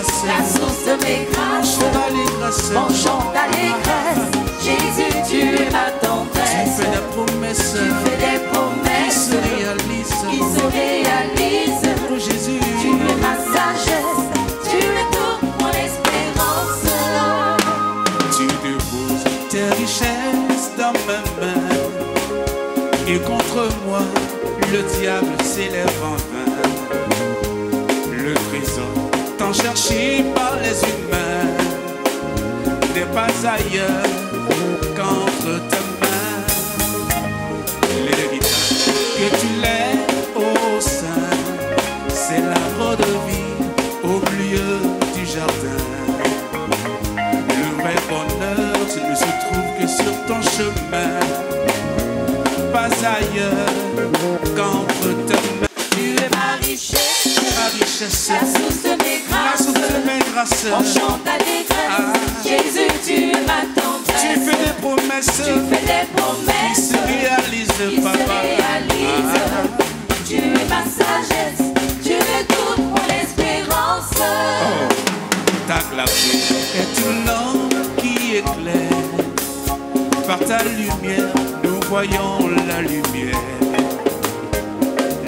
grâces, la source de mes grâces, mon chant d'allégresse. Jésus, tu es ma tendresse. Tu fais des promesses, tu fais des promesses qui se réalisent, Oh Jésus, tu es ma sagesse, tu es toute mon espérance. Tu déposes tes richesses dans mes mains, et contre moi le diable s'élève en vain. Le trésor tant cherché par les humains n'est pas ailleurs qu'entre tes mains. L'héritage que tu lèves au sein, c'est l'arbre de vie au milieu du jardin. Le vrai bonheur ne se trouve que sur ton chemin, pas ailleurs qu'entre tes mains. Tu es ma richesse, La richesse, la source de mes la grâces, source de mes grâces. mon chant d'allégresse. Jésus, tu es ma tendresse. Tu fais des promesses, tu fais des qui promesses se réalisent, qui papa. se réalisent. Tu es ma sagesse, tu es toute mon espérance. Ta clarté est une lampe qui éclaire. Par ta lumière, nous voyons la lumière.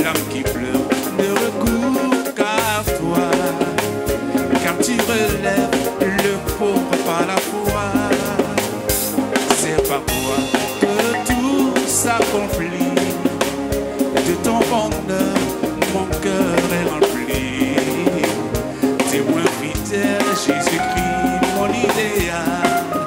L'âme qui pleure ne recourt qu'à toi, car tu relèves le pauvre par la foi. C'est par toi que tout s'accomplit. De ton bonheur, mon cœur est rempli. Témoin fidèle, Jésus-Christ, mon idéal,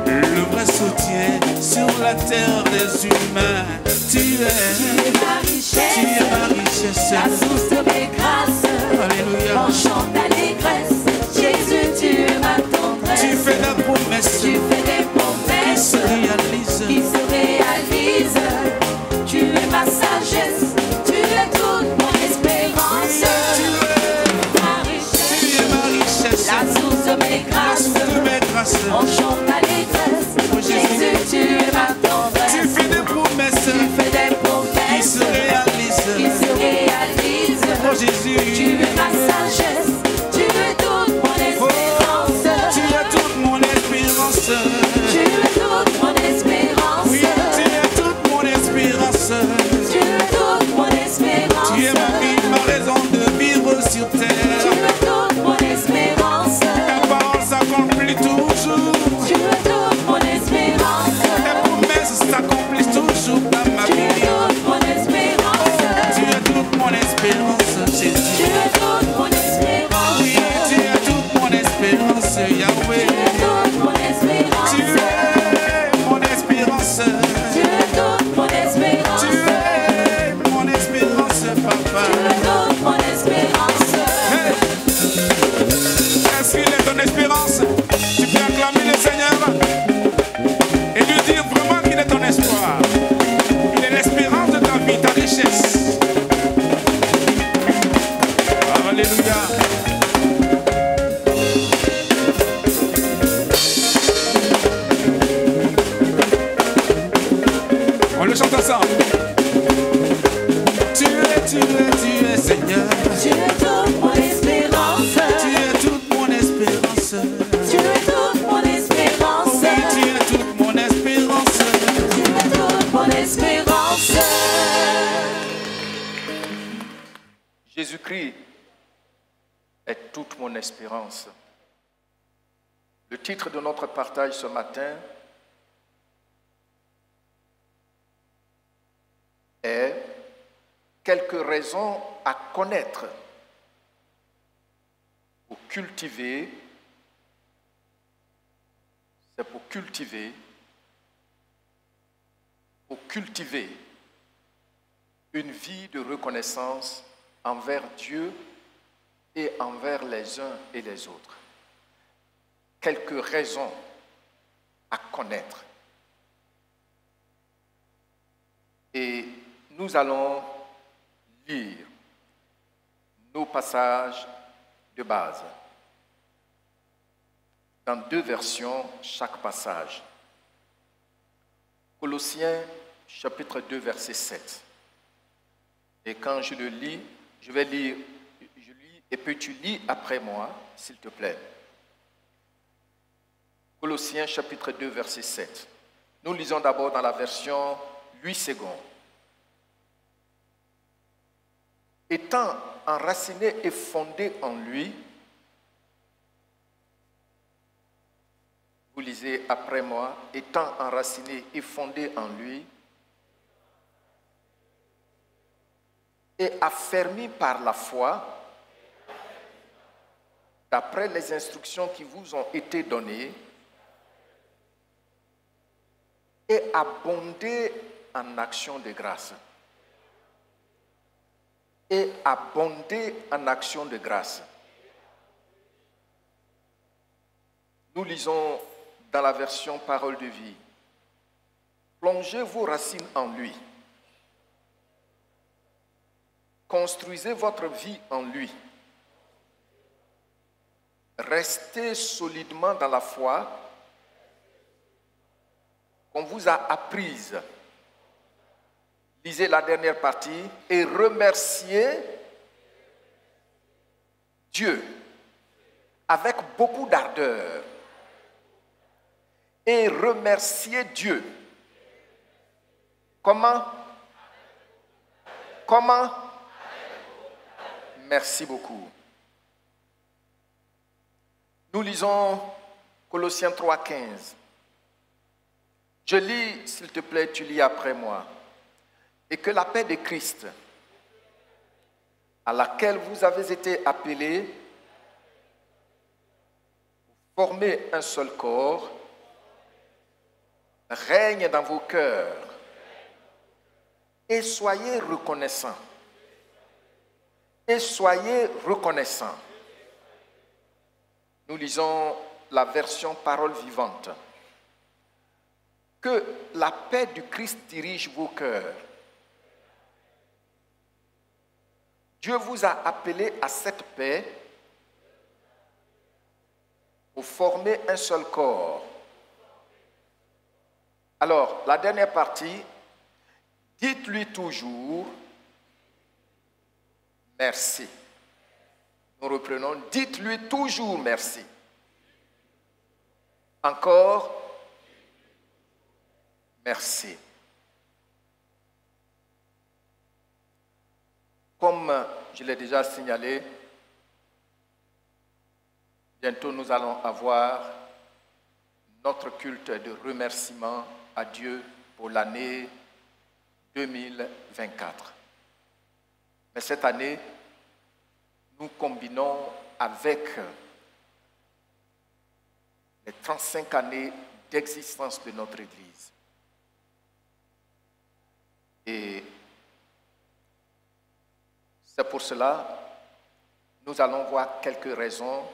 le vrai soutien sur la terre des humains. Tu es ma richesse, tu es ma richesse, la source de mes grâces. Alléluia. Mon chant d'allégresse. Jésus, tu es ma tendresse. Tu fais des promesses, Tu fais des qui promesses se réalisent. qui se réalisent. Tu es ma sagesse, tu es toute mon espérance. Ma richesse, Tu es ma richesse, la source de mes la grâces. source de mes grâces. Mon chant d'allégresse. Oh Jésus. Jésus, tu es ma tendresse. Tu fais des promesses, Tu fais des qui promesses se réalisent. qui se réalisent. Oh Jésus, Tu es ma sagesse, tu es toute mon espérance. tu es toute mon espérance. Tu es toute mon espérance. Oui, tu es toute mon espérance. Tu es toute mon espérance. Tu es ma vie, ma raison de vivre sur Tu terre. es toute mon espérance. Ta parole s'accomplit toujours. Tu es toute mon espérance. Tes promesses s'accomplissent toujours dans ma Tu es vie. toute mon espérance. Tu es toute mon espérance, Tu Jésus. es toute mon espérance. Oui, tu es toute mon espérance, Tu Yahweh. es toute mon espérance. Tu es mon espérance. Tu es toute mon espérance. Tu es mon espérance, papa. Tu es toute mon espérance. Hey. Est-ce qu'il est ton espérance? Tu peux acclamer le Seigneur et lui dire vraiment qu'il est ton espoir. Il est l'espérance de ta vie, ta richesse. Alléluia. On le chante ensemble. Tu es Seigneur. Tu es toute mon espérance. Tu es toute mon espérance. Tu es toute mon espérance. Oui, tu es toute mon espérance. Tu es toute mon espérance. Jésus-Christ est toute mon espérance. Le titre de notre partage ce matin est « Quelques raisons à connaître pour cultiver ». C'est pour cultiver une vie de reconnaissance envers Dieu et envers les uns et les autres. Quelques raisons à connaître. Et nous allons lire nos passages de base dans 2 versions chaque passage. Colossiens chapitre 2 verset 7. Et quand je le lis, je lis Et puis tu lis après moi, s'il te plaît. Colossiens chapitre 2, verset 7. Nous lisons d'abord dans la version 8 secondes. Étant enraciné et fondé en lui, vous lisez après moi, étant enraciné et fondé en lui, et affermi par la foi, d'après les instructions qui vous ont été données, et abondé en action de grâce. Et abondé en action de grâce. Nous lisons dans la version Parole de vie. Plongez vos racines en lui. Construisez votre vie en lui. Restez solidement dans la foi qu'on vous a apprise. Lisez la dernière partie et remerciez Dieu avec beaucoup d'ardeur. Et remerciez Dieu. Comment? Comment? Merci beaucoup. Nous lisons Colossiens 3,15. Je lis, s'il te plaît, tu lis après moi. Et que la paix de Christ, à laquelle vous avez été appelés, former un seul corps, règne dans vos cœurs et soyez reconnaissants. Et soyez reconnaissants. Nous lisons la version Parole vivante. Que la paix du Christ dirige vos cœurs. Dieu vous a appelé à cette paix pour former un seul corps. Alors, la dernière partie, dites-lui toujours merci. Nous reprenons, dites-lui toujours merci. Encore, merci. Comme je l'ai déjà signalé, bientôt nous allons avoir notre culte de remerciement à Dieu pour l'année 2024. Mais cette année, nous combinons avec les 35 années d'existence de notre Église. Et c'est pour cela que nous allons voir quelques raisons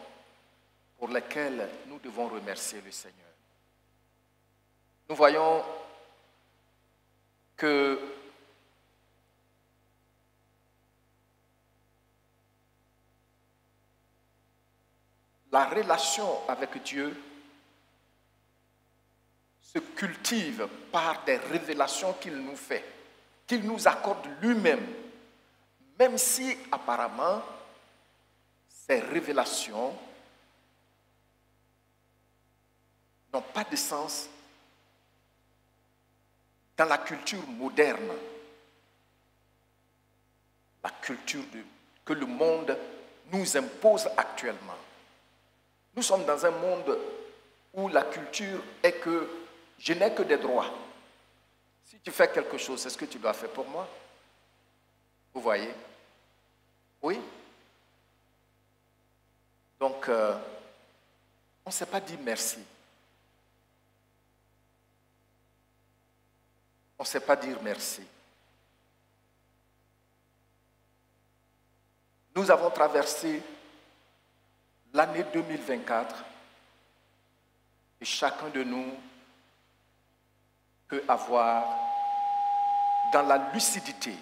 pour lesquelles nous devons remercier le Seigneur. Nous voyons que la relation avec Dieu se cultive par des révélations qu'il nous fait, qu'il nous accorde lui-même, même si apparemment ces révélations n'ont pas de sens dans la culture moderne, la culture que le monde nous impose actuellement. Nous sommes dans un monde où la culture est que je n'ai que des droits. Si tu fais quelque chose, est-ce que tu dois faire pour moi? Vous voyez? Oui? Donc, on ne s'est pas dit merci. On ne sait pas dire merci. Nous avons traversé l'année 2024 et chacun de nous peut avoir dans la lucidité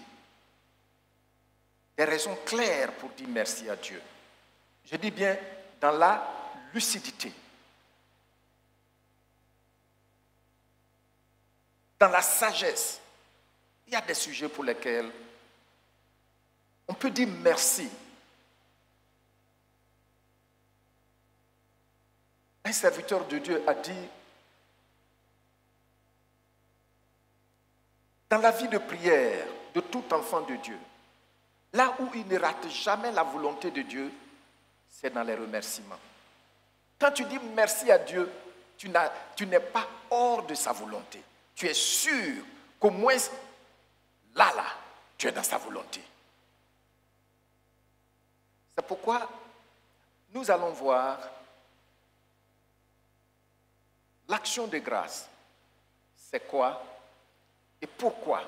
des raisons claires pour dire merci à Dieu. Je dis bien dans la lucidité. Dans la sagesse, il y a des sujets pour lesquels on peut dire merci un serviteur de Dieu a dit, dans la vie de prière de tout enfant de Dieu, là où il ne rate jamais la volonté de Dieu, c'est dans les remerciements. Quand tu dis merci à Dieu, tu n'es pas hors de sa volonté. Tu es sûr qu'au moins là, tu es dans sa volonté. C'est pourquoi nous allons voir l'action de grâce. C'est quoi et pourquoi?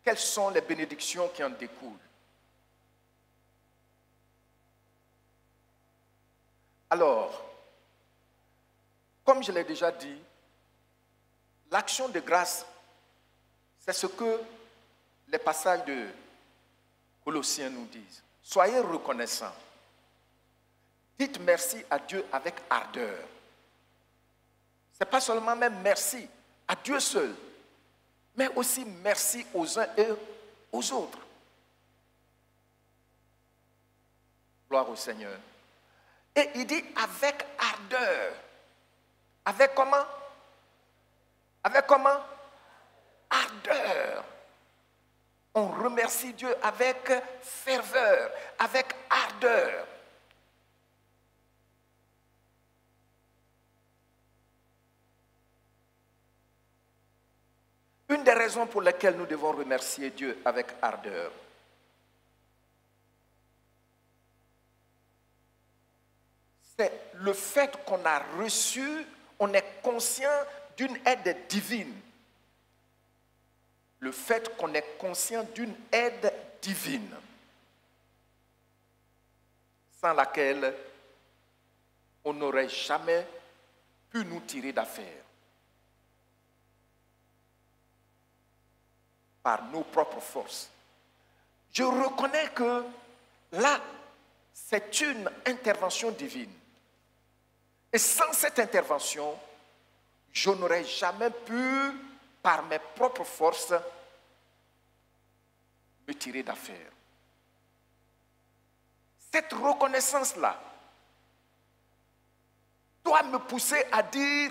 Quelles sont les bénédictions qui en découlent? Alors, comme je l'ai déjà dit, l'action de grâce, c'est ce que les passages de Colossiens nous disent. Soyez reconnaissants. Dites merci à Dieu avec ardeur. Ce n'est pas seulement même merci à Dieu seul, mais aussi merci aux uns et aux autres. Gloire au Seigneur. Et il dit avec ardeur. Avec comment? Avec comment? Ardeur. On remercie Dieu avec ferveur, avec ardeur. Une des raisons pour lesquelles nous devons remercier Dieu avec ardeur, c'est le fait qu'on a reçu, on est conscient d'une aide divine. Le fait qu'on est conscient d'une aide divine, sans laquelle on n'aurait jamais pu nous tirer d'affaire. Par nos propres forces. Je reconnais que là, c'est une intervention divine. Et sans cette intervention, je n'aurais jamais pu, par mes propres forces, me tirer d'affaire. Cette reconnaissance-là doit me pousser à dire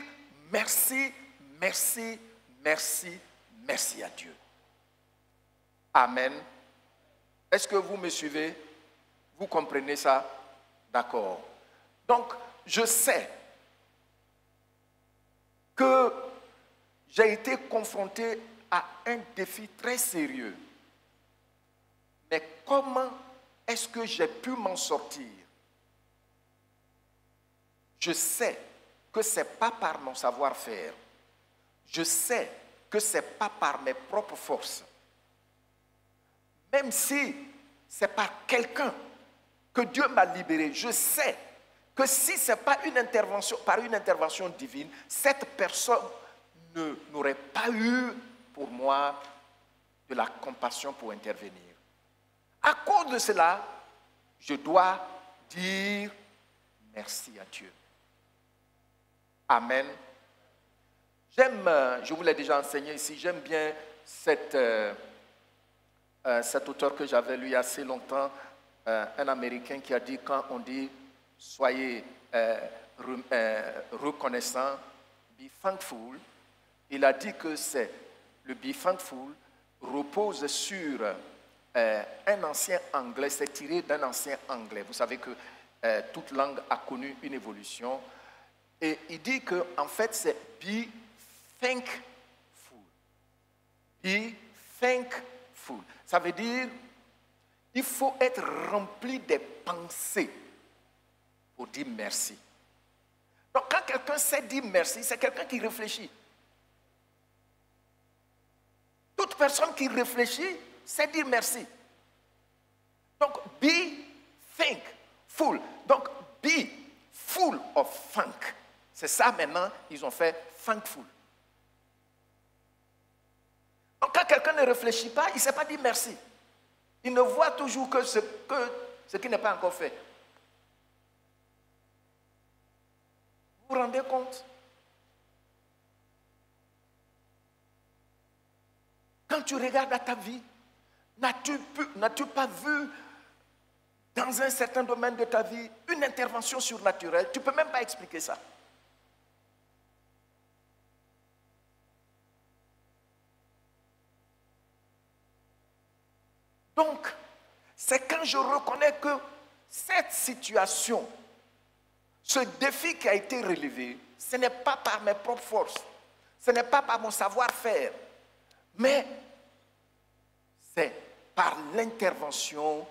merci, merci, merci, merci à Dieu. Amen. Est-ce que vous me suivez? Vous comprenez ça? D'accord. Donc, je sais que j'ai été confronté à un défi très sérieux. Mais comment est-ce que j'ai pu m'en sortir? Je sais que ce n'est pas par mon savoir-faire. Je sais que ce n'est pas par mes propres forces. Même si c'est par quelqu'un que Dieu m'a libéré, je sais que si ce n'est pas par une intervention divine, cette personne n'aurait pas eu pour moi de la compassion pour intervenir. À cause de cela, je dois dire merci à Dieu. Amen. Je vous l'ai déjà enseigné ici, j'aime bien cet auteur que j'avais lu il y a assez longtemps, un Américain qui a dit, quand on dit soyez reconnaissant, be thankful, il a dit que le be thankful repose sur un ancien anglais, c'est tiré d'un ancien anglais. Vous savez que toute langue a connu une évolution. Et il dit qu'en fait, c'est be thankful. Be thankful. Ça veut dire, il faut être rempli des pensées pour dire merci. Donc, quand quelqu'un sait dire merci, c'est quelqu'un qui réfléchit. Toute personne qui réfléchit sait dire merci. Donc, be thankful. Donc, be full of thank. C'est ça maintenant, ils ont fait thankful. Donc, quand quelqu'un ne réfléchit pas, il ne sait pas dire merci. Il ne voit toujours que ce qui n'est pas encore fait. Vous vous rendez compte? Quand tu regardes à ta vie, n'as-tu pas vu dans un certain domaine de ta vie une intervention surnaturelle? Tu ne peux même pas expliquer ça. Donc, c'est quand je reconnais que cette situation, ce défi qui a été relevé, ce n'est pas par mes propres forces, ce n'est pas par mon savoir-faire, mais c'est par l'intervention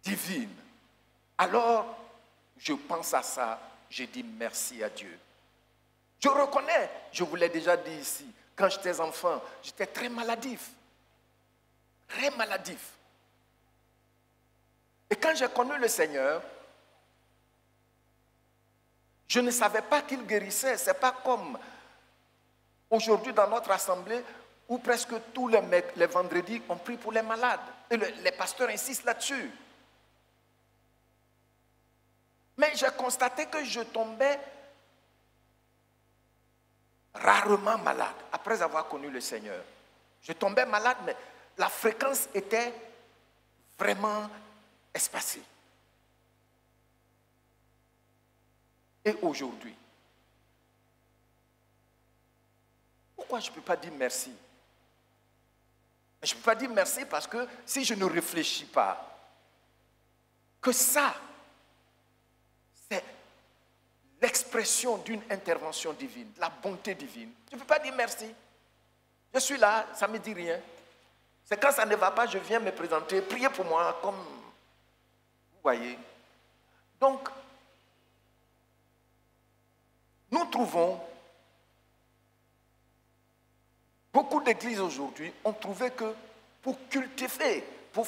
divine. Alors, je pense à ça, je dis merci à Dieu. Je reconnais, je vous l'ai déjà dit ici, quand j'étais enfant, j'étais très maladif. Très maladif. Et quand j'ai connu le Seigneur, je ne savais pas qu'il guérissait. Ce n'est pas comme aujourd'hui dans notre assemblée où presque tous les vendredis on prie pour les malades. Et les pasteurs insistent là-dessus. Mais j'ai constaté que je tombais rarement malade après avoir connu le Seigneur. Je tombais malade, mais la fréquence était vraiment espacée. Et aujourd'hui, pourquoi je ne peux pas dire merci? Je ne peux pas dire merci parce que si je ne réfléchis pas, que ça, c'est l'expression d'une intervention divine, la bonté divine. Je ne peux pas dire merci. Je suis là, ça ne me dit rien. C'est quand ça ne va pas, je viens me présenter, priez pour moi, comme vous voyez. Donc, nous trouvons, beaucoup d'églises aujourd'hui ont trouvé que pour cultiver, pour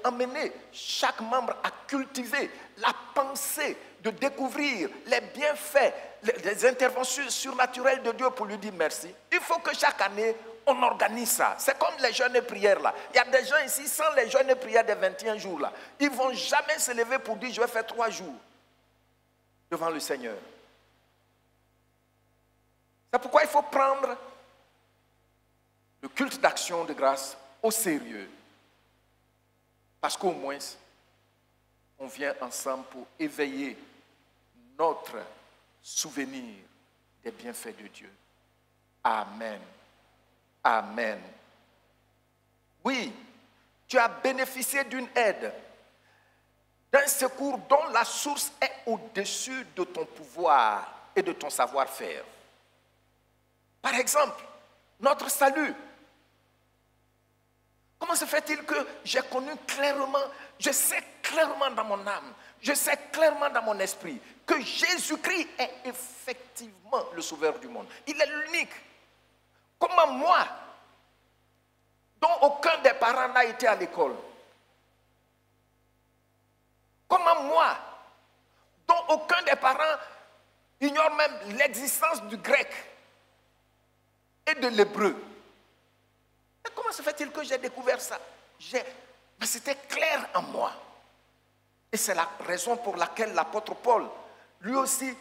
amener chaque membre à cultiver la pensée, de découvrir les bienfaits, les interventions surnaturelles de Dieu pour lui dire merci, il faut que chaque année, on organise ça. C'est comme les jeûnes et prières là. Il y a des gens ici, sans les jeûnes et prières des 21 jours là, ils ne vont jamais se lever pour dire je vais faire 3 jours devant le Seigneur. C'est pourquoi il faut prendre le culte d'action de grâce au sérieux. Parce qu'au moins, on vient ensemble pour éveiller notre souvenir des bienfaits de Dieu. Amen. Amen. Oui, tu as bénéficié d'une aide, d'un secours dont la source est au-dessus de ton pouvoir et de ton savoir-faire. Par exemple, notre salut. Comment se fait-il que j'ai connu clairement, je sais clairement dans mon âme, je sais clairement dans mon esprit que Jésus-Christ est effectivement le sauveur du monde. Il est l'unique. Comment moi, dont aucun des parents n'a été à l'école, comment moi, dont aucun des parents ignore même l'existence du grec et de l'hébreu, et comment se fait-il que j'ai découvert ça? Mais c'était clair en moi. Et c'est la raison pour laquelle l'apôtre Paul, lui aussi,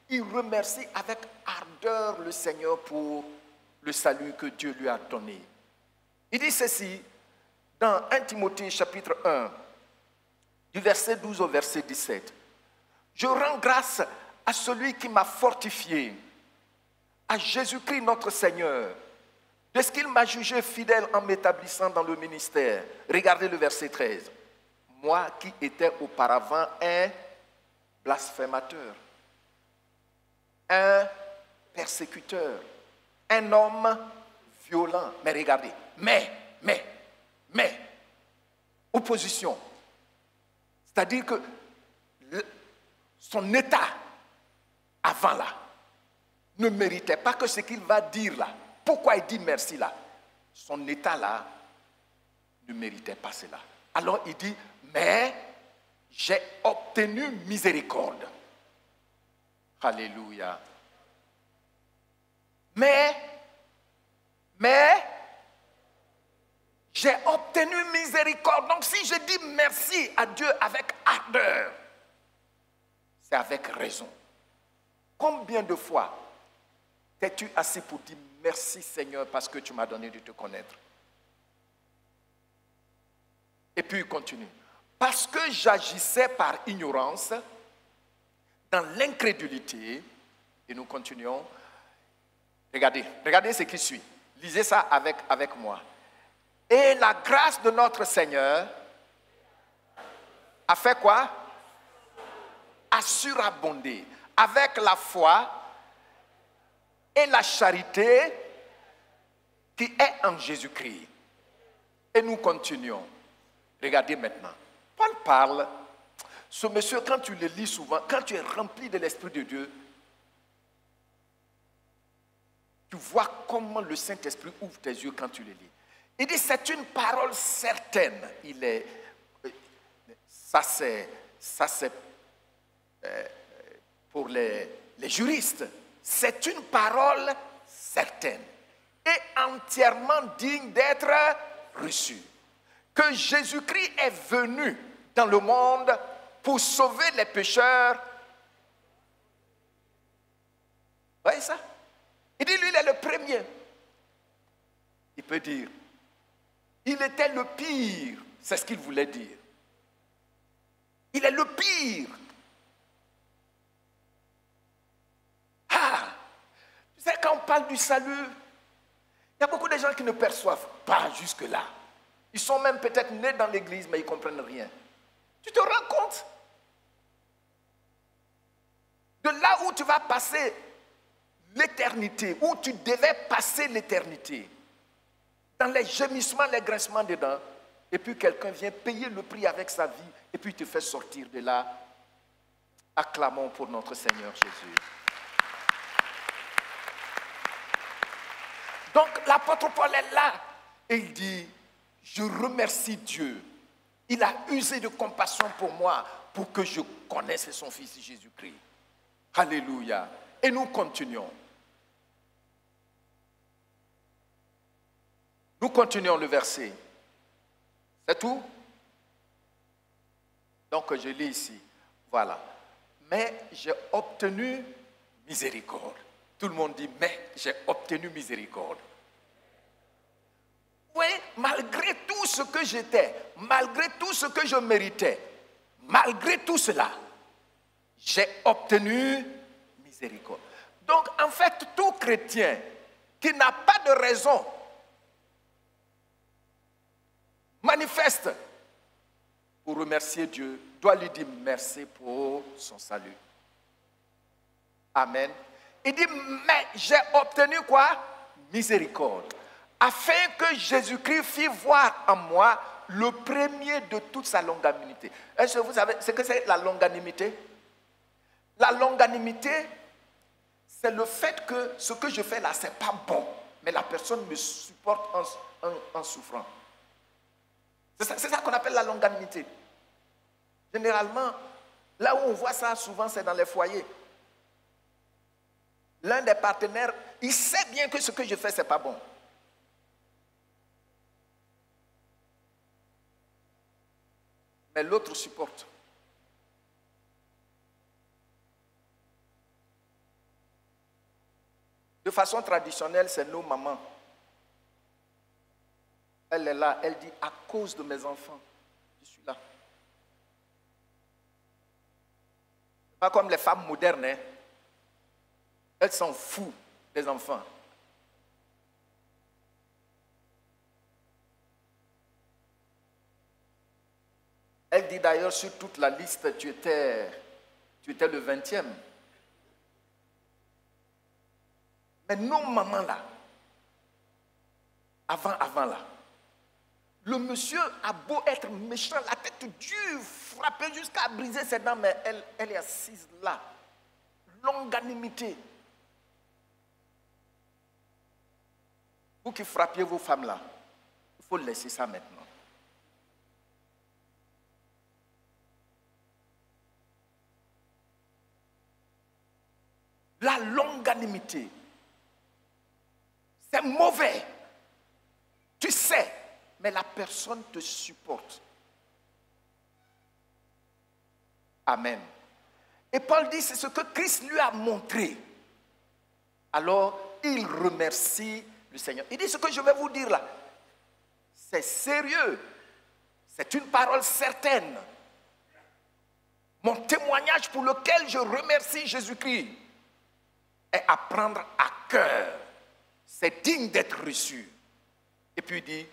il remercie avec ardeur le Seigneur pour le salut que Dieu lui a donné. Il dit ceci dans 1 Timothée chapitre 1, du verset 12 au verset 17. Je rends grâce à celui qui m'a fortifié, à Jésus-Christ notre Seigneur, de ce qu'il m'a jugé fidèle en m'établissant dans le ministère. Regardez le verset 13. Moi qui étais auparavant un blasphémateur, un persécuteur, un homme violent. Mais regardez, mais, opposition. C'est-à-dire que son état avant là ne méritait pas que ce qu'il va dire là. Pourquoi il dit merci là? Son état là ne méritait pas cela. Alors il dit, mais j'ai obtenu miséricorde. Alléluia. Mais, j'ai obtenu miséricorde. Donc si je dis merci à Dieu avec ardeur, c'est avec raison. Combien de fois t'es-tu assis pour dire merci Seigneur parce que tu m'as donné de te connaître? Et puis il continue. Parce que j'agissais par ignorance, dans l'incrédulité, et nous continuons. Regardez ce qui suit. Lisez ça avec moi. Et la grâce de notre Seigneur a fait quoi? A surabondé avec la foi et la charité qui est en Jésus-Christ. Et nous continuons. Regardez maintenant. Paul parle. Ce monsieur, quand tu le lis souvent, quand tu es rempli de l'Esprit de Dieu, tu vois comment le Saint-Esprit ouvre tes yeux quand tu le lis. Il dit, c'est une parole certaine. Ça c'est pour les juristes. C'est une parole certaine et entièrement digne d'être reçue. Que Jésus-Christ est venu dans le monde pour sauver les pécheurs. Vous voyez ça? Il dit, lui, il est le premier. Il peut dire, il était le pire. C'est ce qu'il voulait dire. Il est le pire. Ah! Tu sais, quand on parle du salut, il y a beaucoup de gens qui ne perçoivent pas jusque-là. Ils sont même peut-être nés dans l'église, mais ils ne comprennent rien. Tu te rends compte? De là où tu vas passer l'éternité, où tu devais passer l'éternité, dans les gémissements, les grincements des dents, et puis quelqu'un vient payer le prix avec sa vie, et puis te fait sortir de là. Acclamons pour notre Seigneur Jésus. Donc l'apôtre Paul est là, et il dit, je remercie Dieu. Il a usé de compassion pour moi, pour que je connaisse son Fils Jésus-Christ. Alléluia. Et nous continuons. Nous continuons le verset. C'est tout? Donc je lis ici. Voilà. Mais j'ai obtenu miséricorde. Tout le monde dit, mais j'ai obtenu miséricorde. Oui, malgré tout ce que j'étais, malgré tout ce que je méritais, malgré tout cela, j'ai obtenu miséricorde. Donc, en fait, tout chrétien qui n'a pas de raison manifeste pour remercier Dieu doit lui dire merci pour son salut. Amen. Il dit, mais j'ai obtenu quoi? Miséricorde. Afin que Jésus-Christ fît voir en moi le premier de toute sa longanimité. Est-ce que vous savez ce que c'est la longanimité? La longanimité, c'est le fait que ce que je fais là, ce n'est pas bon, mais la personne me supporte en souffrant. C'est ça qu'on appelle la longanimité. Généralement, là où on voit ça souvent, c'est dans les foyers. L'un des partenaires, il sait bien que ce que je fais, ce n'est pas bon. Mais l'autre supporte. De façon traditionnelle, c'est nos mamans. Elle est là, elle dit, à cause de mes enfants, je suis là. Pas comme les femmes modernes, hein. Elles s'en foutent des enfants. Elle dit d'ailleurs, sur toute la liste, tu étais le 20e. Mais nos mamans là, avant là, le monsieur a beau être méchant, la tête dure, frappée jusqu'à briser ses dents, mais elle est assise là. Longanimité. Vous qui frappiez vos femmes là, il faut laisser ça maintenant. La longanimité, c'est mauvais. Tu sais, mais la personne te supporte. Amen. Et Paul dit, c'est ce que Christ lui a montré. Alors, il remercie le Seigneur. Il dit, ce que je vais vous dire là, c'est sérieux. C'est une parole certaine. Mon témoignage pour lequel je remercie Jésus-Christ est à prendre à cœur. C'est digne d'être reçu. Et puis il dit,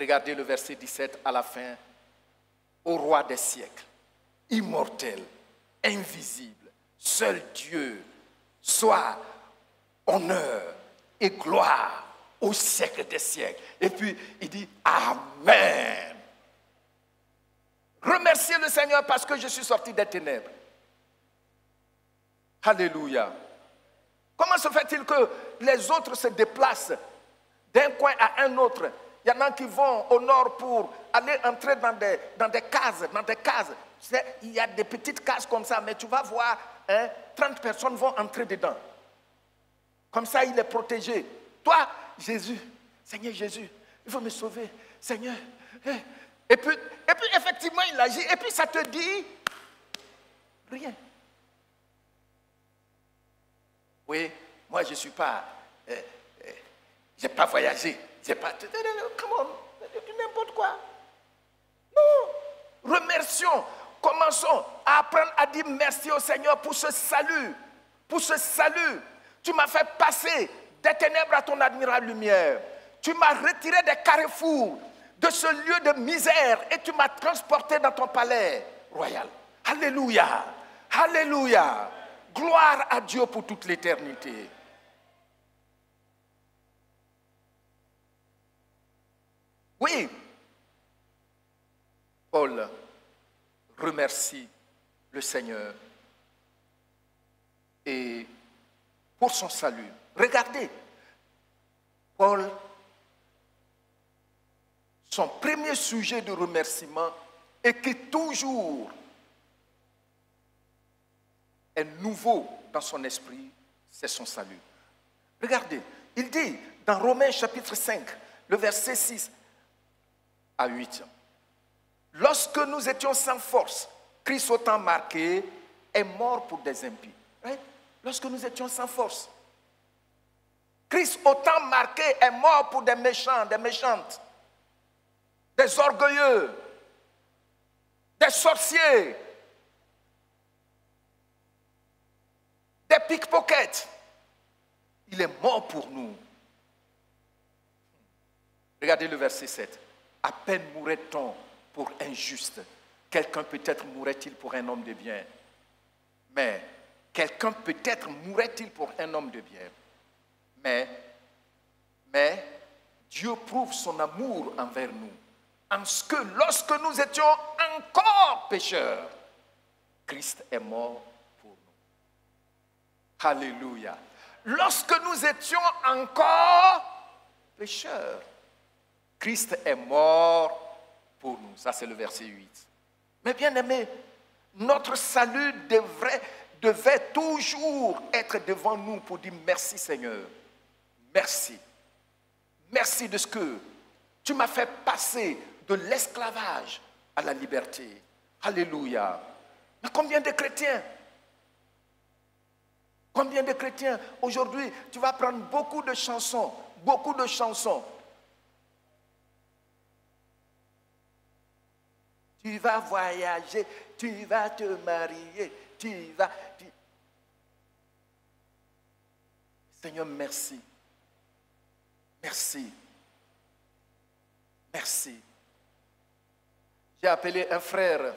Regardez le verset 17 à la fin. Au roi des siècles, immortel, invisible, seul Dieu, soit honneur et gloire au siècle des siècles. Et puis il dit Amen. Remerciez le Seigneur parce que je suis sorti des ténèbres. Alléluia. Comment se fait-il que les autres se déplacent d'un coin à un autre? Il y en a qui vont au nord pour aller entrer dans des cases. Il y a des petites cases comme ça, mais tu vas voir, 30 personnes vont entrer dedans. Comme ça, il est protégé. Toi, Jésus, Seigneur Jésus, il faut me sauver. Seigneur. Et puis effectivement, il agit. Et puis, ça te dit rien. Oui, moi, je ne suis pas... je n'ai pas voyagé. Je n'ai pas... Come on, n'importe quoi. Non. Remercions. Commençons à apprendre à dire merci au Seigneur pour ce salut. Pour ce salut. Tu m'as fait passer des ténèbres à ton admirable lumière. Tu m'as retiré des carrefours, de ce lieu de misère, et tu m'as transporté dans ton palais royal. Alléluia. Alléluia. Gloire à Dieu pour toute l'éternité. Oui. Paul remercie le Seigneur et pour son salut. Regardez, Paul, son premier sujet de remerciement et qui toujours est nouveau dans son esprit, c'est son salut. Regardez, il dit dans Romains chapitre 5, le verset 6 à 8, « Lorsque nous étions sans force, Christ au temps marqué est mort pour des impies. » Right? Lorsque nous étions sans force, Christ au temps marqué est mort pour des méchants, des méchantes, des orgueilleux, des sorciers, des pickpockets. Il est mort pour nous. Regardez le verset 7. À peine mourrait-on pour un juste. Quelqu'un peut-être mourrait-il pour un homme de bien. Mais quelqu'un peut-être mourrait-il pour un homme de bien. Mais Dieu prouve son amour envers nous. En ce que lorsque nous étions encore pécheurs, Christ est mort pour nous. Alléluia. Lorsque nous étions encore pécheurs, Christ est mort pour nous. Ça, c'est le verset 8. Mais bien aimé, notre salut devait toujours être devant nous pour dire merci Seigneur. Merci. Merci de ce que tu m'as fait passer de l'esclavage à la liberté. Alléluia. Mais combien de chrétiens aujourd'hui, tu vas prendre beaucoup de chansons. Tu vas voyager, tu vas te marier, Seigneur, merci. Merci. Merci. J'ai appelé un frère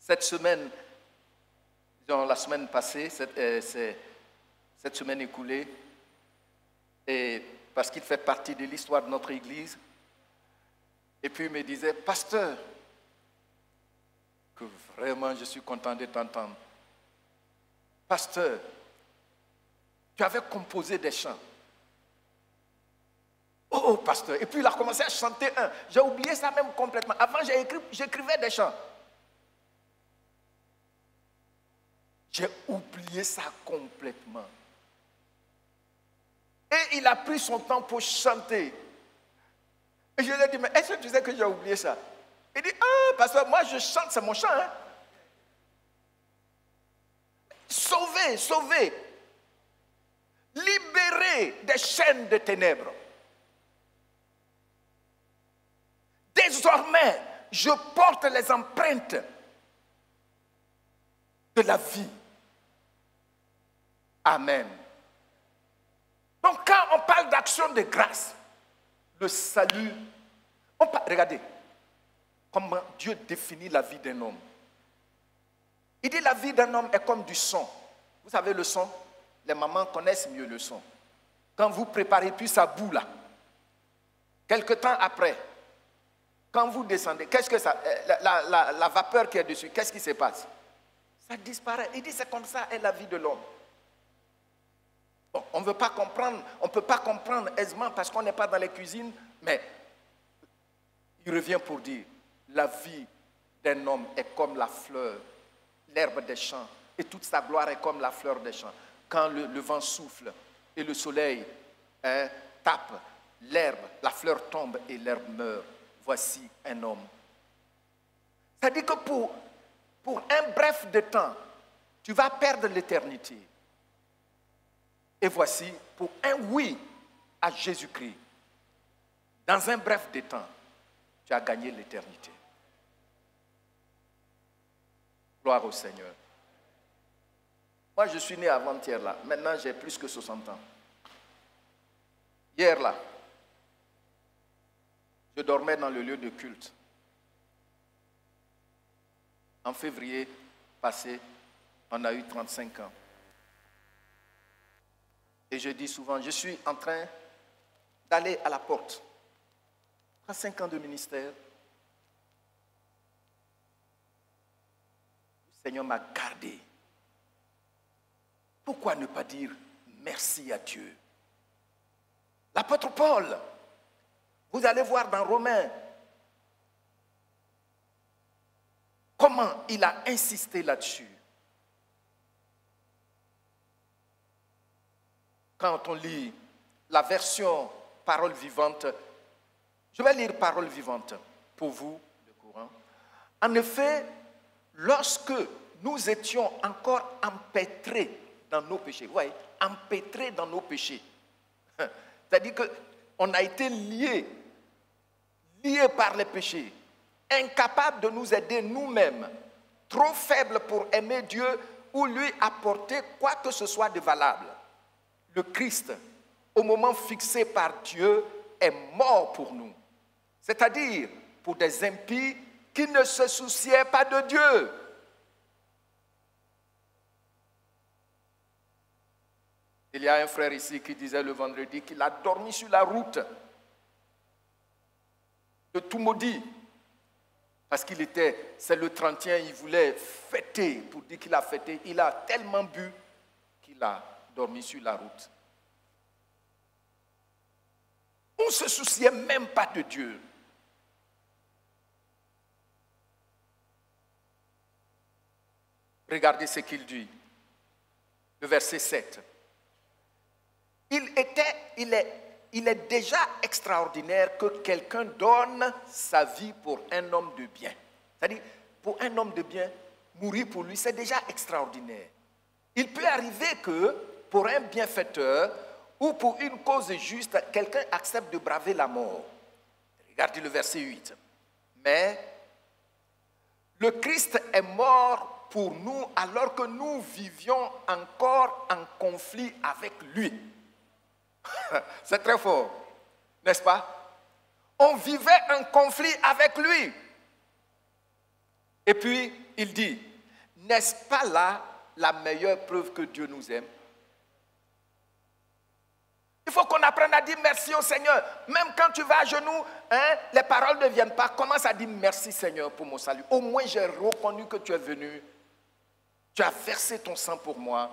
cette semaine, disons la semaine passée, cette semaine écoulée, et parce qu'il fait partie de l'histoire de notre église. Et puis il me disait, pasteur, que vraiment je suis content de t'entendre. Pasteur, tu avais composé des chants. Oh, pasteur. Et puis il a commencé à chanter un. J'ai oublié ça même complètement. Avant, j'écrivais des chants. J'ai oublié ça complètement. Et il a pris son temps pour chanter. Et je lui ai dit, mais est-ce que tu sais que j'ai oublié ça? Il dit, ah, pasteur, moi je chante, c'est mon chant. Hein? Sauver. Libérer des chaînes de ténèbres. Désormais, je porte les empreintes de la vie. Amen. Donc quand on parle d'action de grâce, le salut regardez comment Dieu définit la vie d'un homme. Il dit la vie d'un homme est comme du son. Vous savez le son? Les mamans connaissent mieux le son. Quand vous préparez, puis ça bout là. Quelque temps après, quand vous descendez, qu'est-ce que ça, la vapeur qui est dessus, qu'est-ce qui se passe? Ça disparaît. Il dit c'est comme ça est la vie de l'homme. Bon, on ne veut pas comprendre, on ne peut pas comprendre aisément parce qu'on n'est pas dans les cuisines, mais il revient pour dire la vie d'un homme est comme la fleur, l'herbe des champs, et toute sa gloire est comme la fleur des champs. Quand le vent souffle et le soleil tape, l'herbe, la fleur tombe et l'herbe meurt. Voici un homme. C'est-à-dire que pour un bref de temps, tu vas perdre l'éternité. Et voici, pour un oui à Jésus-Christ, dans un bref de temps, tu as gagné l'éternité. Gloire au Seigneur. Moi, je suis né avant-hier là. Maintenant, j'ai plus que 60 ans. Hier là, je dormais dans le lieu de culte. En février passé, on a eu 35 ans. Et je dis souvent, je suis en train d'aller à la porte. 35 ans de ministère. Le Seigneur m'a gardé. Pourquoi ne pas dire merci à Dieu? L'apôtre Paul, vous allez voir dans Romains comment il a insisté là-dessus. Quand on lit la version parole vivante, je vais lire parole vivante pour vous, le courant. En effet, lorsque nous étions encore empêtrés dans nos péchés, vous voyez, empêtrés dans nos péchés, c'est-à-dire qu'on a été liés par les péchés, incapables de nous aider nous-mêmes, trop faibles pour aimer Dieu ou lui apporter quoi que ce soit de valable. Le Christ, au moment fixé par Dieu, est mort pour nous. C'est-à-dire pour des impies qui ne se souciaient pas de Dieu. Il y a un frère ici qui disait le vendredi qu'il a dormi sur la route de tout maudit. Parce qu'il était, c'est le 31, il voulait fêter, pour dire qu'il a fêté. Il a tellement bu qu'il a dormi sur la route. On ne se souciait même pas de Dieu. Regardez ce qu'il dit. Le verset 7. Il est déjà extraordinaire que quelqu'un donne sa vie pour un homme de bien. C'est-à-dire, pour un homme de bien, mourir pour lui, c'est déjà extraordinaire. Il peut arriver que, pour un bienfaiteur, ou pour une cause juste, quelqu'un accepte de braver la mort. Regardez le verset 8. Mais le Christ est mort pour nous alors que nous vivions encore en conflit avec lui. C'est très fort, n'est-ce pas? On vivait en conflit avec lui. Et puis, il dit, n'est-ce pas là la meilleure preuve que Dieu nous aime? Il faut qu'on apprenne à dire merci au Seigneur. Même quand tu vas à genoux, les paroles ne viennent pas. Commence à dire merci Seigneur pour mon salut. Au moins j'ai reconnu que tu es venu. Tu as versé ton sang pour moi.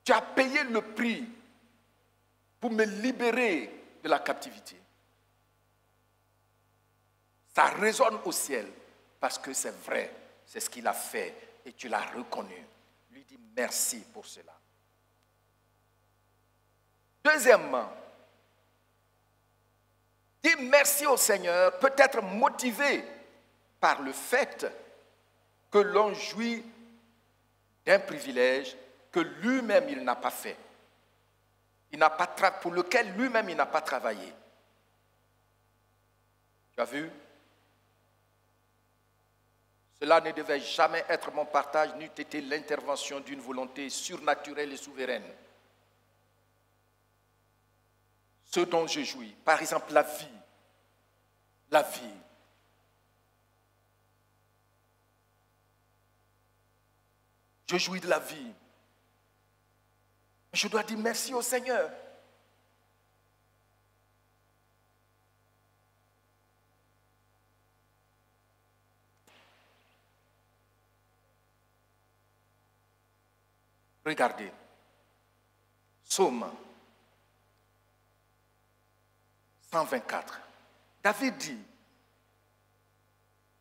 Tu as payé le prix pour me libérer de la captivité. Ça résonne au ciel parce que c'est vrai. C'est ce qu'il a fait et tu l'as reconnu. Lui dit merci pour cela. Deuxièmement, dire merci au Seigneur peut être motivé par le fait que l'on jouit d'un privilège que lui-même il n'a pas fait, pour lequel lui-même il n'a pas travaillé. Tu as vu? Cela ne devait jamais être mon partage, n'eût été l'intervention d'une volonté surnaturelle et souveraine. Ce dont je jouis, par exemple la vie, la vie. Je jouis de la vie. Je dois dire merci au Seigneur. Regardez. Psaume 124. David dit,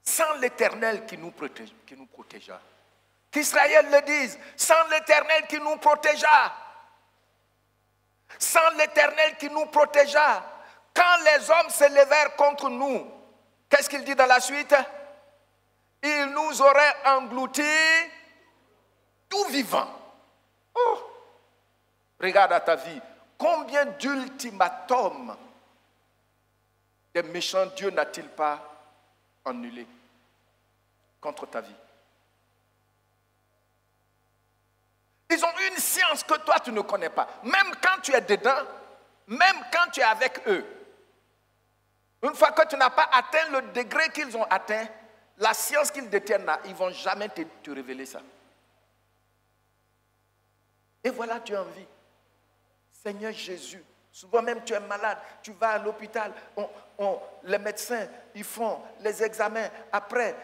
sans l'Éternel qui nous protégea. Qu'Israël le dise, sans l'Éternel qui nous protégea. Sans l'Éternel qui nous protégea. Quand les hommes se levèrent contre nous, qu'est-ce qu'il dit dans la suite? Ils nous auraient engloutis tout vivant. Oh, regarde à ta vie. Combien d'ultimatums des méchants Dieu n'a-t-il pas annulé contre ta vie? Ils ont une science que toi tu ne connais pas. Même quand tu es dedans, même quand tu es avec eux. Une fois que tu n'as pas atteint le degré qu'ils ont atteint, la science qu'ils détiennent là, ils ne vont jamais te révéler ça. Et voilà, tu es en vie. Seigneur Jésus, souvent même tu es malade, tu vas à l'hôpital, les médecins, ils font les examens. Après,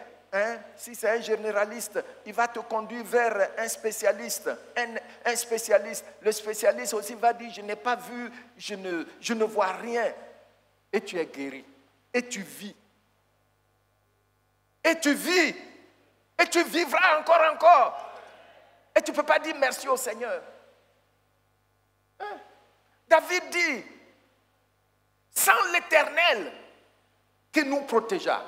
si c'est un généraliste, il va te conduire vers un spécialiste. Un spécialiste. Le spécialiste aussi va dire, je n'ai pas vu, je ne vois rien. Et tu es guéri. Et tu vis. Et tu vis. Et tu vivras encore. Et tu ne peux pas dire merci au Seigneur. David dit, sans l'Éternel qui nous protégea,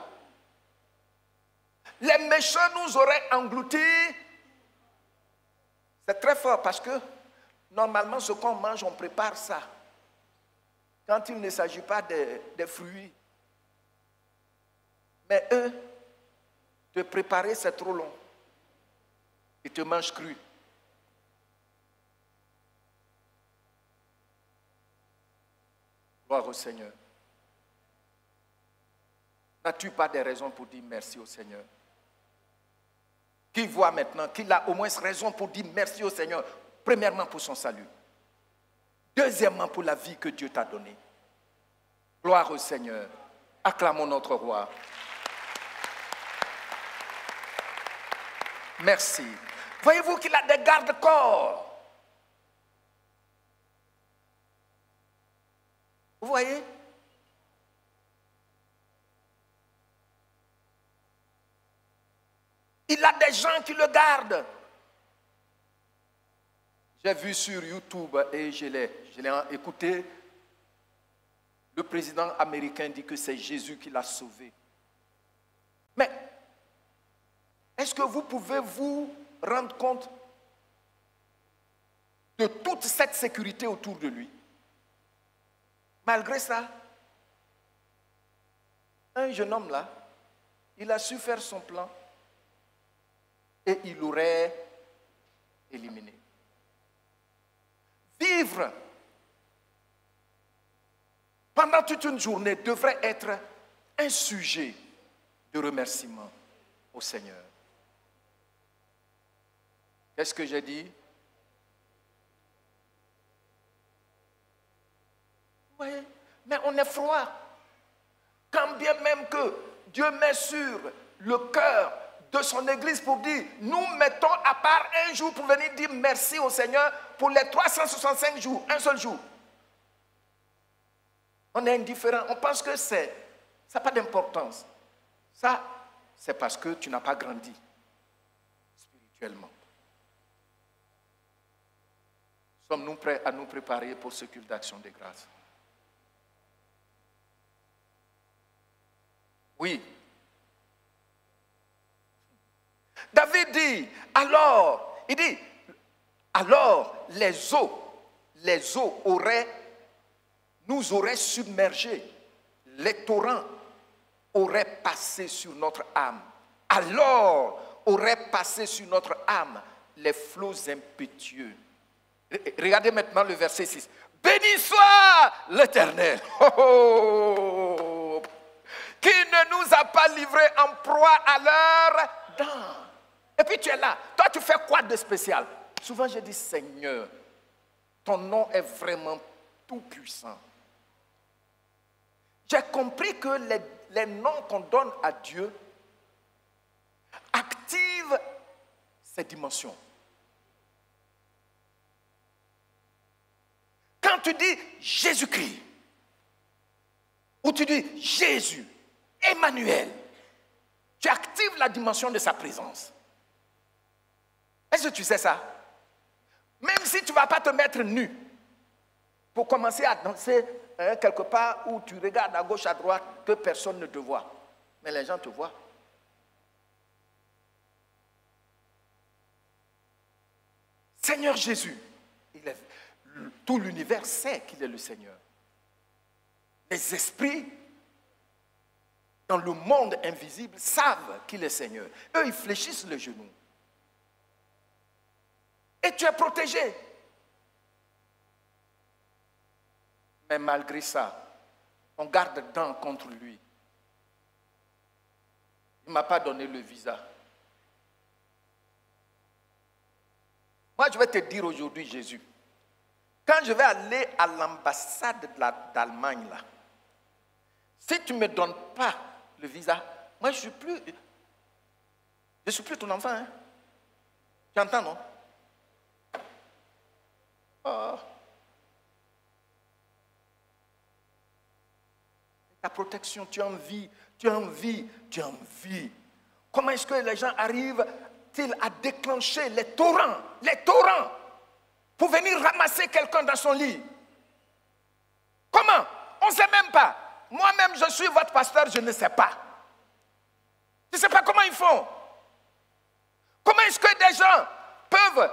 les méchants nous auraient engloutis. C'est très fort parce que normalement ce qu'on mange, on prépare ça. Quand il ne s'agit pas des fruits. Mais eux, de préparer c'est trop long. Ils te mangent cru. Gloire au Seigneur. N'as-tu pas des raisons pour dire merci au Seigneur? Qui voit maintenant qu'il a au moins raison pour dire merci au Seigneur? Premièrement pour son salut. Deuxièmement pour la vie que Dieu t'a donnée. Gloire au Seigneur. Acclamons notre roi. Merci. Voyez-vous qu'il a des garde-corps. Vous voyez? Il a des gens qui le gardent. J'ai vu sur YouTube et je l'ai écouté. Le président américain dit que c'est Jésus qui l'a sauvé. Mais est-ce que vous pouvez vous rendre compte de toute cette sécurité autour de lui? Malgré ça, un jeune homme là, il a su faire son plan et il l'aurait éliminé. Vivre pendant toute une journée devrait être un sujet de remerciement au Seigneur. Qu'est-ce que j'ai dit? Oui, mais on est froid. Quand bien même que Dieu met sur le cœur de son église pour dire, nous mettons à part un jour pour venir dire merci au Seigneur pour les 365 jours, un seul jour. On est indifférent, on pense que ça n'a pas d'importance. Ça, c'est parce que tu n'as pas grandi spirituellement. Sommes-nous prêts à nous préparer pour ce culte d'action de grâce? Oui. David dit, alors les eaux nous auraient submergés, les torrents auraient passé sur notre âme. Alors auraient passé sur notre âme les flots impétueux. Regardez maintenant le verset 6. Béni soit l'Éternel, qui nous a pas livrés en proie à leurs dents. Et puis tu es là. Toi, tu fais quoi de spécial? Souvent, je dis, Seigneur, ton nom est vraiment tout puissant. J'ai compris que les noms qu'on donne à Dieu activent ces dimensions. Quand tu dis Jésus-Christ, ou tu dis Jésus, Emmanuel, tu actives la dimension de sa présence. Est-ce que tu sais ça? Même si tu ne vas pas te mettre nu pour commencer à danser quelque part où tu regardes à gauche, à droite, que personne ne te voit. Mais les gens te voient. Seigneur Jésus, tout l'univers sait qu'il est le Seigneur. Les esprits dans le monde invisible savent qu'il est Seigneur. Eux, ils fléchissent les genoux. Et tu es protégé. Mais malgré ça, on garde dents contre lui. Il ne m'a pas donné le visa. Moi, je vais te dire aujourd'hui, Jésus, quand je vais aller à l'ambassade d'Allemagne, là, si tu ne me donnes pas le visa, moi, je ne suis plus ton enfant. Hein? Tu entends, non? Oh. Ta protection, tu en vis, tu en vis, tu en vis. Comment est-ce que les gens arrivent-ils à déclencher les torrents pour venir ramasser quelqu'un dans son lit? Comment? On ne sait même pas. Moi-même, je suis votre pasteur, je ne sais pas. Je ne sais pas comment ils font. Comment est-ce que des gens peuvent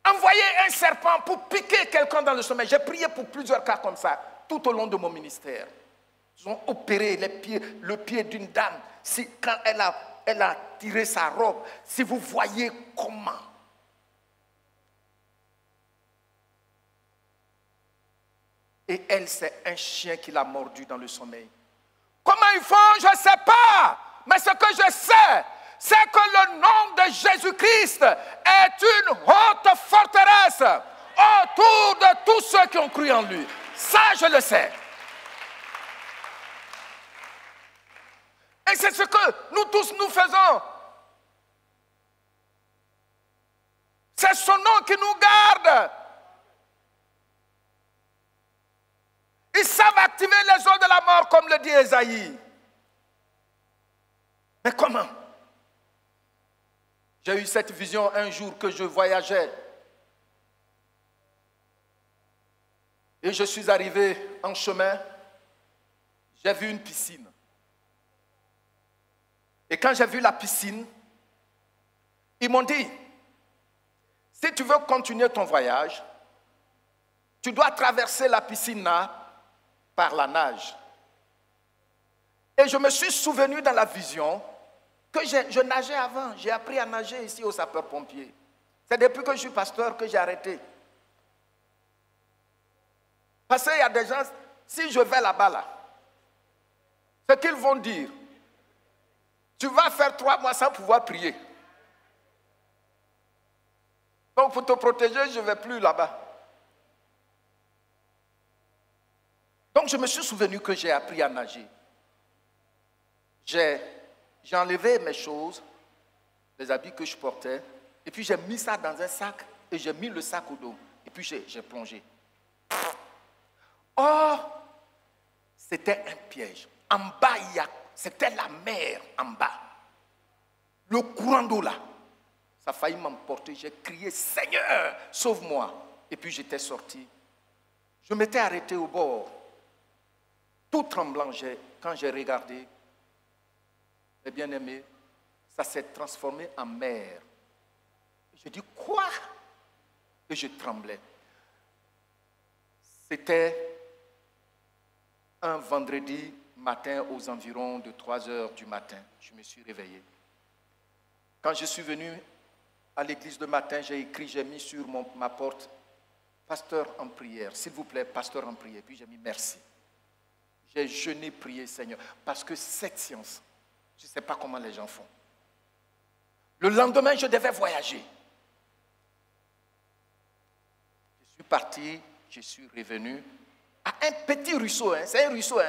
envoyer un serpent pour piquer quelqu'un dans le sommeil? J'ai prié pour plusieurs cas comme ça, tout au long de mon ministère. Ils ont opéré le pied d'une dame. Quand elle a tiré sa robe, si vous voyez comment. Et elle, c'est un chien qui l'a mordu dans le sommeil. Comment ils font? Je ne sais pas. Mais ce que je sais, c'est que le nom de Jésus-Christ est une haute forteresse autour de tous ceux qui ont cru en lui. Ça, je le sais. Et c'est ce que nous tous nous faisons. C'est son nom qui nous garde. Ils savent activer les eaux de la mort, comme le dit Ésaïe. Mais comment? J'ai eu cette vision un jour que je voyageais. Et je suis arrivé en chemin. J'ai vu une piscine. Et quand j'ai vu la piscine, ils m'ont dit, si tu veux continuer ton voyage, tu dois traverser la piscine là par la nage. Et je me suis souvenu dans la vision que je nageais avant. J'ai appris à nager ici au sapeur-pompier. C'est depuis que je suis pasteur que j'ai arrêté. Parce qu'il y a des gens, si je vais là-bas, là, ce qu'ils vont dire, tu vas faire 3 mois sans pouvoir prier. Donc pour te protéger, je ne vais plus là-bas. Donc je me suis souvenu que j'ai appris à nager. J'ai enlevé mes choses, les habits que je portais, et puis j'ai mis ça dans un sac, et j'ai mis le sac au dos, et puis j'ai plongé. Or, c'était un piège. En bas, c'était la mer en bas. Le courant d'eau là, ça a failli m'emporter. J'ai crié, Seigneur, sauve-moi. Et puis j'étais sorti. Je m'étais arrêté au bord. Tout tremblant, quand j'ai regardé, mes bien-aimés, ça s'est transformé en mer. J'ai dit, quoi? Et je tremblais. C'était un vendredi matin aux environs de 3 heures du matin. Je me suis réveillé. Quand je suis venu à l'église de matin, j'ai mis sur ma porte, pasteur en prière, s'il vous plaît, pasteur en prière. Puis j'ai mis merci. J'ai jeûné, prié, Seigneur. Parce que cette science, je ne sais pas comment les gens font. Le lendemain, je devais voyager. Je suis parti, je suis revenu à un petit ruisseau. C'est un ruisseau.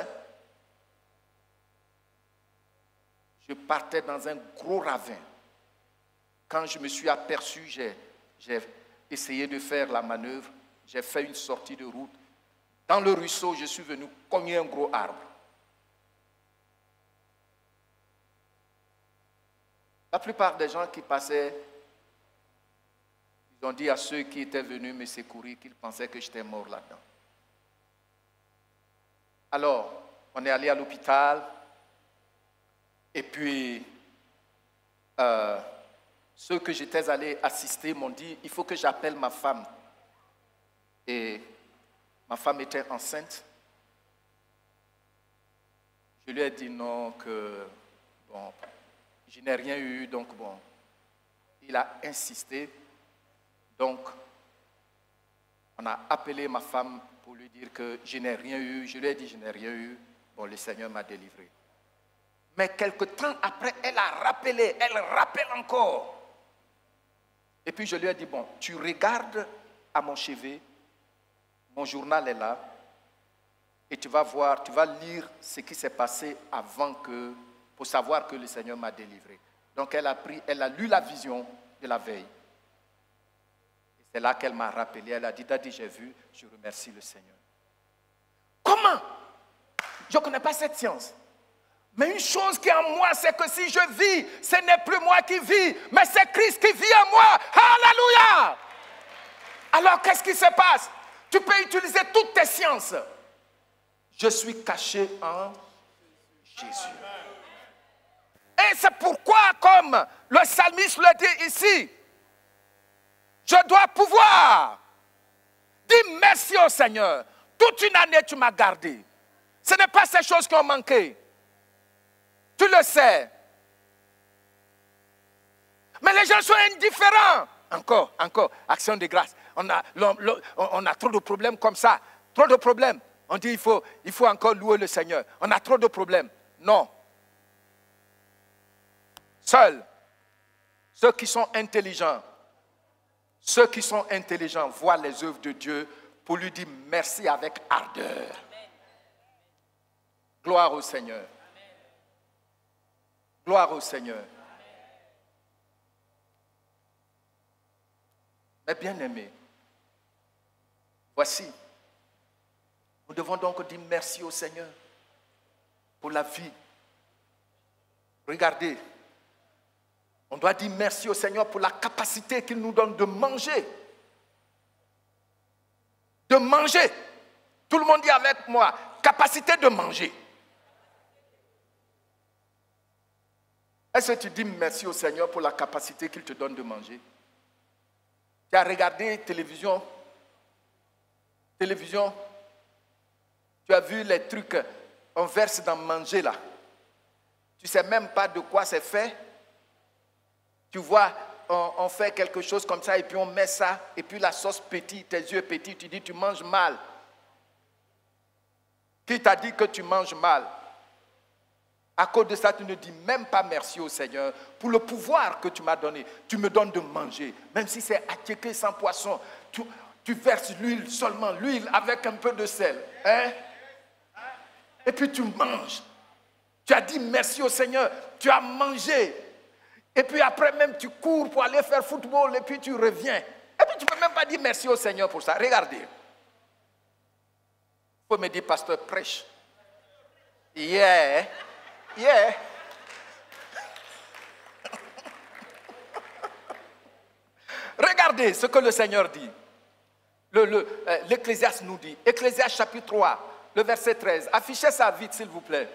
Je partais dans un gros ravin. Quand je me suis aperçu, j'ai essayé de faire la manœuvre. J'ai fait une sortie de route. Dans le ruisseau, je suis venu cogner un gros arbre. La plupart des gens qui passaient, ils ont dit à ceux qui étaient venus me secourir qu'ils pensaient que j'étais mort là-dedans. Alors, on est allé à l'hôpital. Et puis, ceux que j'étais allé assister m'ont dit, il faut que j'appelle ma femme. Et ma femme était enceinte. Je lui ai dit non, que bon, je n'ai rien eu, donc bon. Il a insisté. Donc, on a appelé ma femme pour lui dire que je n'ai rien eu. Je lui ai dit, je n'ai rien eu. Bon, le Seigneur m'a délivré. Mais quelque temps après, elle a rappelé, elle rappelle encore. Et puis je lui ai dit, bon, tu regardes à mon chevet, mon journal est là, et tu vas voir, tu vas lire ce qui s'est passé avant que, pour savoir que le Seigneur m'a délivré. Donc elle a lu la vision de la veille. Et c'est là qu'elle m'a rappelé, elle a dit, Daddy, j'ai vu, je remercie le Seigneur. Comment? Je ne connais pas cette science. Mais une chose qui est en moi, c'est que si je vis, ce n'est plus moi qui vis, mais c'est Christ qui vit en moi. Alléluia! Alors, qu'est-ce qui se passe? Tu peux utiliser toutes tes sciences. Je suis caché en Jésus. Et c'est pourquoi, comme le psalmiste le dit ici, je dois pouvoir dire merci au Seigneur. Toute une année, tu m'as gardé. Ce n'est pas ces choses qui ont manqué. Tu le sais. Mais les gens sont indifférents. Encore, action de grâce. On a trop de problèmes comme ça. Trop de problèmes. On dit il faut encore louer le Seigneur. On a trop de problèmes. Non. Seuls ceux qui sont intelligents voient les œuvres de Dieu pour lui dire merci avec ardeur. Gloire au Seigneur. Gloire au Seigneur. Mais bien-aimés, voici, nous devons donc dire merci au Seigneur pour la vie. Regardez, on doit dire merci au Seigneur pour la capacité qu'il nous donne de manger. De manger. Tout le monde dit avec moi, capacité de manger. Est-ce que tu dis merci au Seigneur pour la capacité qu'il te donne de manger? Tu as regardé télévision, tu as vu les trucs, on verse dans manger là. Tu ne sais même pas de quoi c'est fait. Tu vois, on fait quelque chose comme ça et puis on met ça, et puis la sauce pétille, tes yeux pétillent, tu dis tu manges mal. Qui t'a dit que tu manges mal? À cause de ça, tu ne dis même pas merci au Seigneur pour le pouvoir que tu m'as donné. Tu me donnes de manger, même si c'est attiéké sans poisson. Tu verses l'huile seulement, l'huile avec un peu de sel. Hein? Et puis tu manges. Tu as dit merci au Seigneur, tu as mangé. Et puis après même, tu cours pour aller faire football et puis tu reviens. Et puis tu ne peux même pas dire merci au Seigneur pour ça. Regardez. Il faut me dire, pasteur, prêche. Yeah. Regardez ce que le Seigneur dit. L'Ecclésiaste nous dit. Ecclésiaste chapitre 3, le verset 13. Affichez ça vite, s'il vous plaît.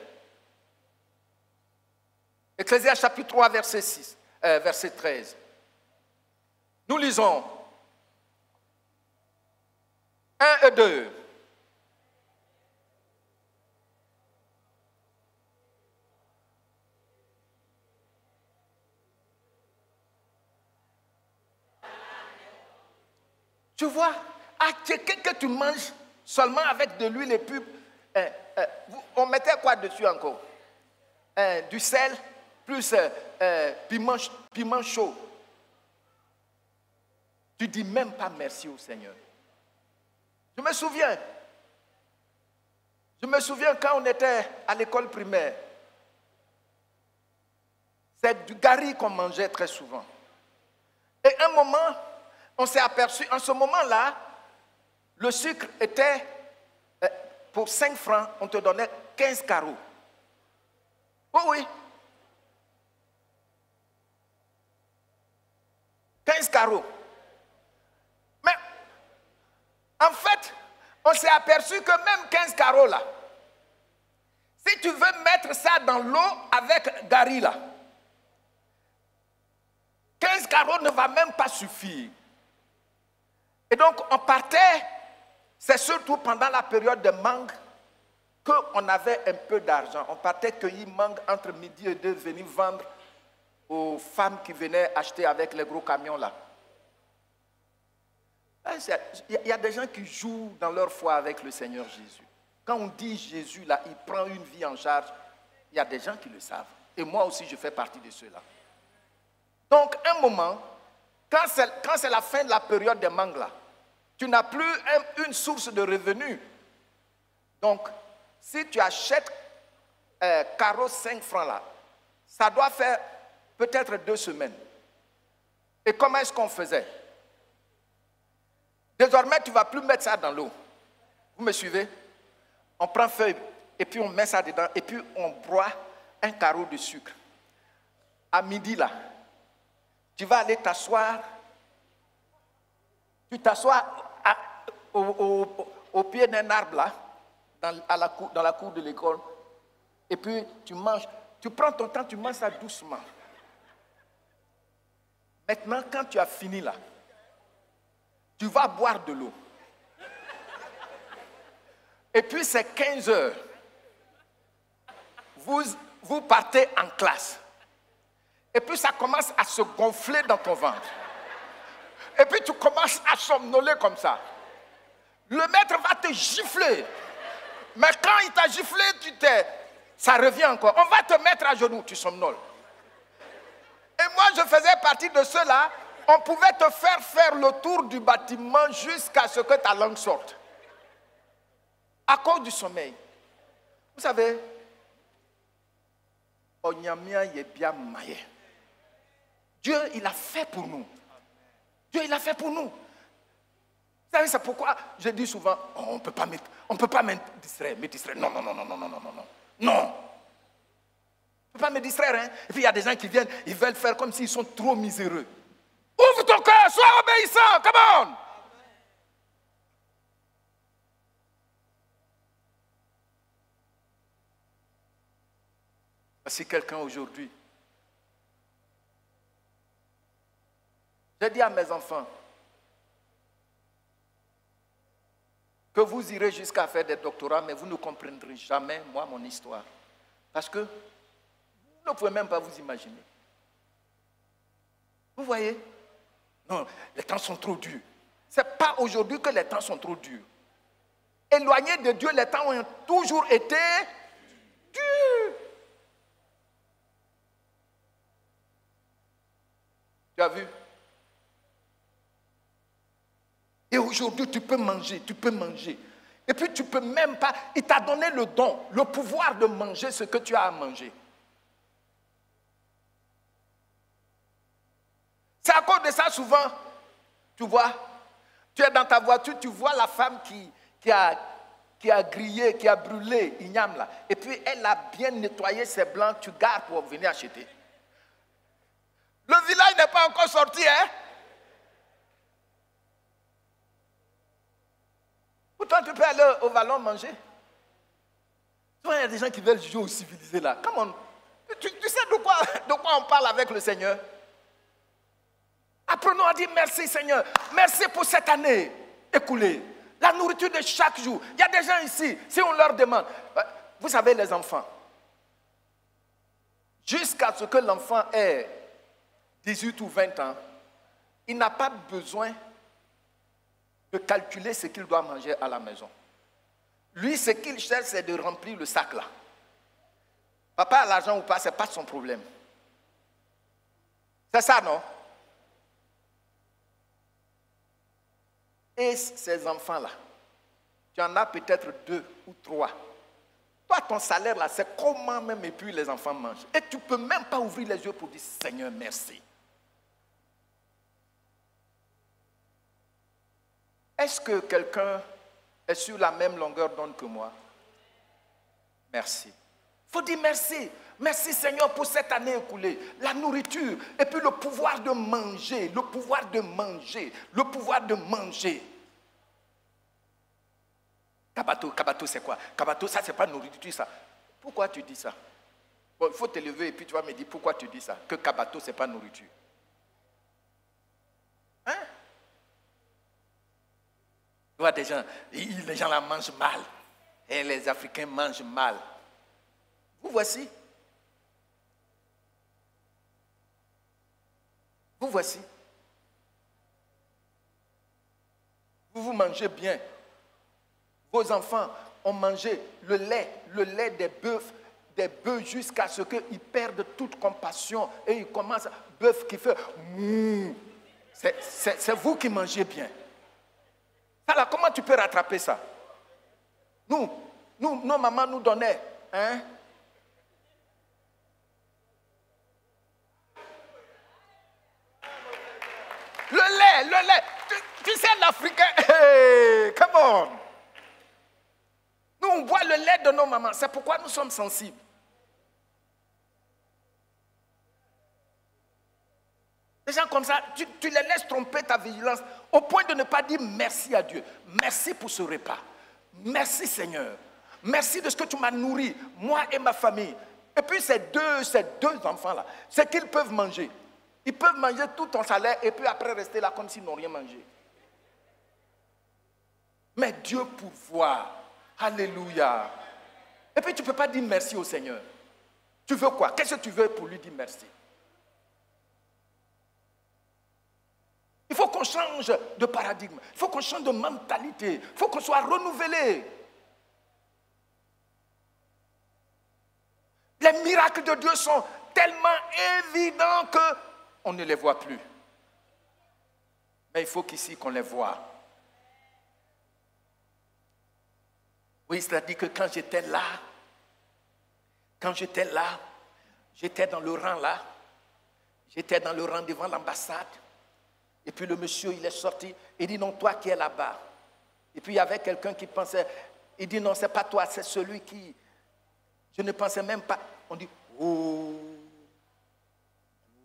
Ecclésiaste chapitre 3, verset 13. Nous lisons 1 et 2. Tu vois, à quelqu'un que tu manges seulement avec de l'huile et puis on mettait quoi dessus encore? Du sel, plus piment chaud. Tu ne dis même pas merci au Seigneur. Je me souviens quand on était à l'école primaire, c'est du gari qu'on mangeait très souvent. Et un moment, on s'est aperçu, en ce moment-là, le sucre était, pour 5 francs, on te donnait 15 carreaux. Oh oui. 15 carreaux. Mais, en fait, on s'est aperçu que même 15 carreaux là, si tu veux mettre ça dans l'eau avec gari là, 15 carreaux ne va même pas suffire. Et donc, on partait, c'est surtout pendant la période de mangue qu'on avait un peu d'argent. On partait cueillir mangue entre midi et 2, venir vendre aux femmes qui venaient acheter avec les gros camions là. Il y a des gens qui jouent dans leur foi avec le Seigneur Jésus. Quand on dit Jésus là, il prend une vie en charge, il y a des gens qui le savent. Et moi aussi, je fais partie de ceux-là. Donc, un moment, quand c'est la fin de la période des mangues là, tu n'as plus une source de revenus. Donc, si tu achètes carreau 5 francs là, ça doit faire peut-être 2 semaines. Et comment est-ce qu'on faisait? Désormais, tu ne vas plus mettre ça dans l'eau. Vous me suivez? On prend feuille et puis on met ça dedans et puis on broie un carreau de sucre. À midi là, tu vas aller t'asseoir. Tu t'assois au pied d'un arbre là, dans la cour de l'école. Et puis tu manges. Tu prends ton temps, tu manges ça doucement. Maintenant, quand tu as fini là, tu vas boire de l'eau. Et puis c'est 15 heures. Vous partez en classe. Et puis ça commence à se gonfler dans ton ventre. Et puis tu commences à somnoler comme ça. Le maître va te gifler. Mais quand il t'a giflé, ça revient encore. On va te mettre à genoux, tu somnoles. Et moi, je faisais partie de ceux-là. On pouvait te faire le tour du bâtiment jusqu'à ce que ta langue sorte. À cause du sommeil. Vous savez, Onyamia est bien maillé. Dieu, il a fait pour nous. Dieu, il a fait pour nous. Vous savez, c'est pourquoi je dis souvent, oh, on ne peut pas me distraire. Non. Non. On ne peut pas me distraire. Hein? Et puis il y a des gens qui viennent, ils veulent faire comme s'ils sont trop miséreux. Ouvre ton cœur, sois obéissant, come on. Si quelqu'un aujourd'hui, j'ai dit à mes enfants que vous irez jusqu'à faire des doctorats, mais vous ne comprendrez jamais, moi, mon histoire. Parce que vous ne pouvez même pas vous imaginer. Vous voyez? Non, les temps sont trop durs. Ce n'est pas aujourd'hui que les temps sont trop durs. Éloignés de Dieu, les temps ont toujours été durs. Tu as vu? Et aujourd'hui, tu peux manger. Et puis, tu ne peux même pas... Il t'a donné le don, le pouvoir de manger ce que tu as à manger. C'est à cause de ça, souvent, tu vois, tu es dans ta voiture, tu vois la femme qui a grillé, qui a brûlé, igname là. Et puis, elle a bien nettoyé ses blancs, tu gardes pour venir acheter. Le village n'est pas encore sorti, hein? Pourtant, tu peux aller au vallon manger. Tu vois, il y a des gens qui veulent jouer au civilisé là. Comment? Tu sais de quoi on parle avec le Seigneur? Apprenons à dire merci Seigneur. Merci pour cette année écoulée. La nourriture de chaque jour. Il y a des gens ici, si on leur demande, vous savez les enfants, jusqu'à ce que l'enfant ait 18 ou 20 ans, il n'a pas besoin de calculer ce qu'il doit manger à la maison. Lui, ce qu'il cherche, c'est de remplir le sac là. Papa a l'argent ou pas, ce n'est pas son problème. C'est ça, non? Et ces enfants-là, tu en as peut-être 2 ou 3. Toi, ton salaire là, c'est comment même et puis les enfants mangent. Et tu ne peux même pas ouvrir les yeux pour dire Seigneur, merci. Est-ce que quelqu'un est sur la même longueur d'onde que moi? Merci. Il faut dire merci. Merci Seigneur pour cette année écoulée. La nourriture et puis le pouvoir de manger. Le pouvoir de manger. Le pouvoir de manger. Kabato c'est quoi? Kabato, ça c'est pas nourriture ça. Pourquoi tu dis ça? Bon, il faut te lever et puis tu vas me dire pourquoi tu dis ça. Que kabato c'est pas nourriture. Hein? Tu vois des gens, les gens là mangent mal. Et les Africains mangent mal. Vous voici. Vous voici. Vous mangez bien. Vos enfants ont mangé le lait des bœufs jusqu'à ce qu'ils perdent toute compassion et ils commencent, bœuf qui fait mouh. C'est vous qui mangez bien. Alors, comment tu peux rattraper ça? Nos mamans nous donnaient, hein? Le lait. Tu sais, l'Africain, hey, come on. Nous, on boit le lait de nos mamans. C'est pourquoi nous sommes sensibles. Des gens comme ça, tu les laisses tromper ta vigilance au point de ne pas dire merci à Dieu. Merci pour ce repas. Merci Seigneur. Merci de ce que tu m'as nourri, moi et ma famille. Et puis ces deux enfants-là, c'est qu'ils peuvent manger. Ils peuvent manger tout ton salaire et puis après rester là comme s'ils n'ont rien mangé. Mais Dieu pourvoit. Alléluia. Et puis tu ne peux pas dire merci au Seigneur. Tu veux quoi? Qu'est-ce que tu veux pour lui dire merci? Il faut qu'on change de paradigme. Il faut qu'on change de mentalité. Il faut qu'on soit renouvelé. Les miracles de Dieu sont tellement évidents qu'on ne les voit plus. Mais il faut qu'ici qu'on les voit. Oui, c'est-à-dire que quand j'étais là, j'étais dans le rang là, j'étais dans le rang devant l'ambassade, et puis le monsieur, il est sorti, il dit non, toi qui es là-bas. Et puis il y avait quelqu'un qui pensait, il dit non, c'est pas toi, c'est celui qui, je ne pensais même pas. On dit, oh,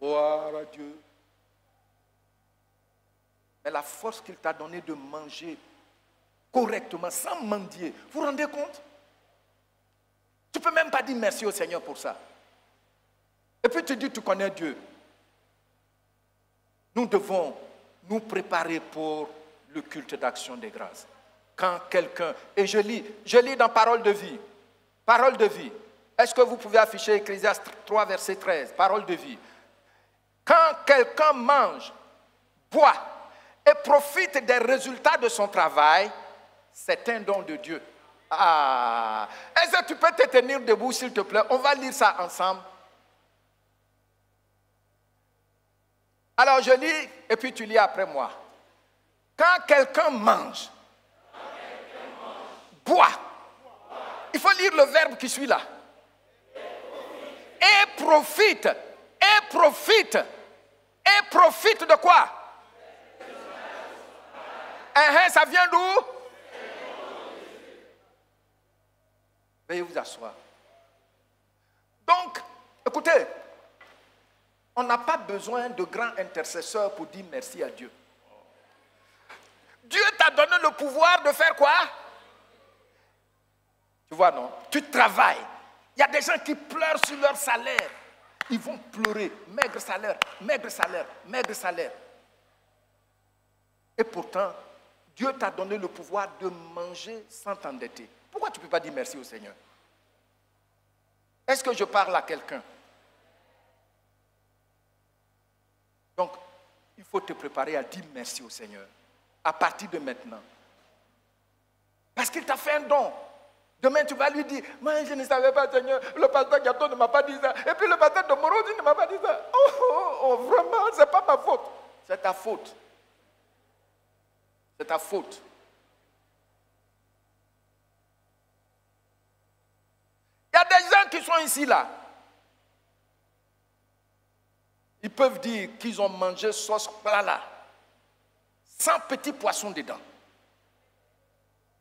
gloire à Dieu. Mais la force qu'il t'a donnée de manger correctement, sans mendier. Vous vous rendez compte? Tu ne peux même pas dire merci au Seigneur pour ça. Et puis tu dis, tu connais Dieu. Nous devons nous préparer pour le culte d'action des grâces. Quand quelqu'un, et je lis dans Parole de vie. Parole de vie. Est-ce que vous pouvez afficher Ecclésiaste 3, verset 13? Parole de vie. Quand quelqu'un mange, boit et profite des résultats de son travail, c'est un don de Dieu. Ah, est-ce que tu peux te tenir debout, s'il te plaît? On va lire ça ensemble. Alors, je lis et puis tu lis après moi. Quand quelqu'un mange, boit, il faut lire le verbe qui suit là. Et profite de quoi? Ça vient d'où? Veuillez vous asseoir. Donc, écoutez, on n'a pas besoin de grands intercesseurs pour dire merci à Dieu. Dieu t'a donné le pouvoir de faire quoi? Tu vois, non? Tu travailles. Il y a des gens qui pleurent sur leur salaire. Ils vont pleurer. Maigre salaire, maigre salaire, maigre salaire. Et pourtant, Dieu t'a donné le pouvoir de manger sans t'endetter. Pourquoi tu ne peux pas dire merci au Seigneur? Est-ce que je parle à quelqu'un? Donc, il faut te préparer à dire merci au Seigneur. À partir de maintenant. Parce qu'il t'a fait un don. Demain, tu vas lui dire, moi, je ne savais pas, Seigneur, le pasteur Gato ne m'a pas dit ça. Et puis le pasteur de Morodi ne m'a pas dit ça. Oh, vraiment, ce n'est pas ma faute. C'est ta faute. C'est ta faute. Il y a des gens qui sont ici, là. Ils peuvent dire qu'ils ont mangé sauce plat, là, sans petits poissons dedans.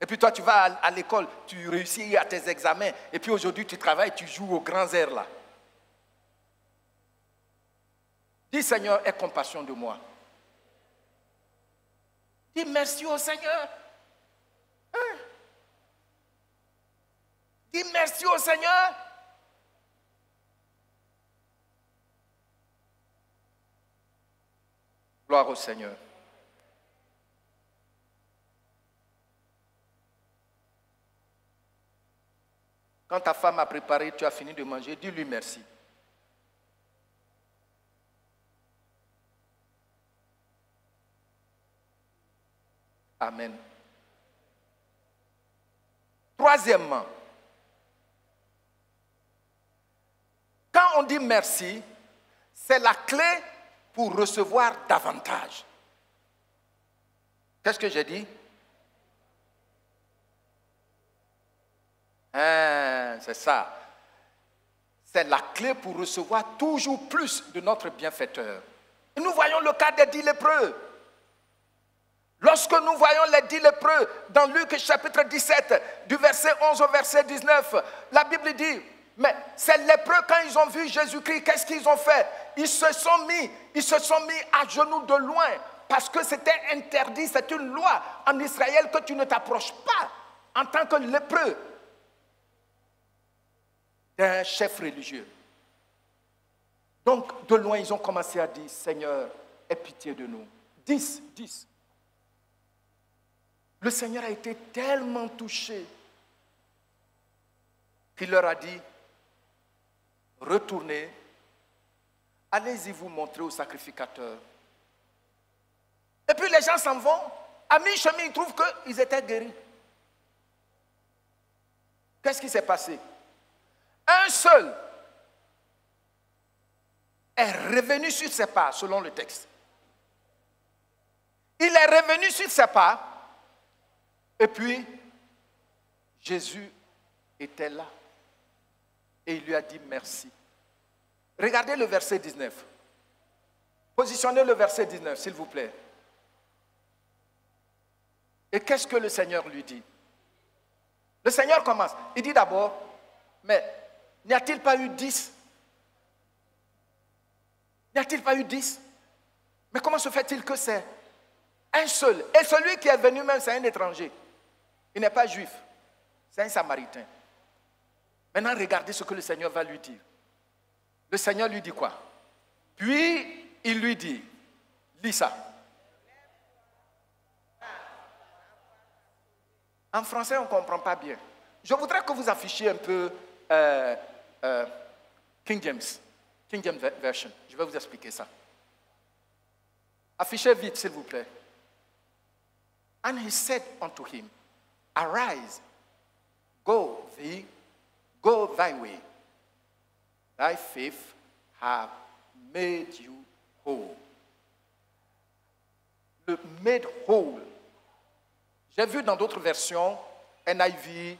Et puis toi, tu vas à l'école, tu réussis à tes examens, et puis aujourd'hui, tu travailles, tu joues aux grands airs, là. Dis, Seigneur, aie compassion de moi. Dis merci au Seigneur. Hein? Dis merci au Seigneur. Gloire au Seigneur. Quand ta femme a préparé, tu as fini de manger, dis-lui merci. Amen. Troisièmement, quand on dit merci, c'est la clé pour recevoir davantage. Qu'est-ce que j'ai dit? C'est ça. C'est la clé pour recevoir toujours plus de notre bienfaiteur. Et nous voyons le cas des 10 lépreux. Lorsque nous voyons les 10 lépreux dans Luc chapitre 17, du verset 11 au verset 19, la Bible dit, mais ces lépreux, quand ils ont vu Jésus-Christ, qu'est-ce qu'ils ont fait? Ils se sont mis à genoux de loin, parce que c'était interdit, c'est une loi en Israël que tu ne t'approches pas en tant que lépreux d'un chef religieux. Donc, de loin, ils ont commencé à dire, Seigneur, aie pitié de nous. 10. Le Seigneur a été tellement touché qu'il leur a dit, retournez, allez-y vous montrer au sacrificateur. Et puis les gens s'en vont, à mi-chemin, ils trouvent qu'ils étaient guéris. Qu'est-ce qui s'est passé? Un seul est revenu sur ses pas, selon le texte. Il est revenu sur ses pas, et puis Jésus était là. Et il lui a dit merci. Regardez le verset 19. Positionnez le verset 19, s'il vous plaît. Et qu'est-ce que le Seigneur lui dit? Le Seigneur commence. Il dit d'abord, mais n'y a-t-il pas eu 10? N'y a-t-il pas eu 10? Mais comment se fait-il que c'est un seul? Et celui qui est venu même, c'est un étranger. Il n'est pas juif. C'est un samaritain. Maintenant, regardez ce que le Seigneur va lui dire. Le Seigneur lui dit quoi? Puis, il lui dit, lis ça. En français, on ne comprend pas bien. Je voudrais que vous affichiez un peu King James Version. Je vais vous expliquer ça. Affichez vite, s'il vous plaît. And he said unto him, Arise, go thy way. Thy faith hath made you whole. Le made whole. J'ai vu dans d'autres versions, NIV,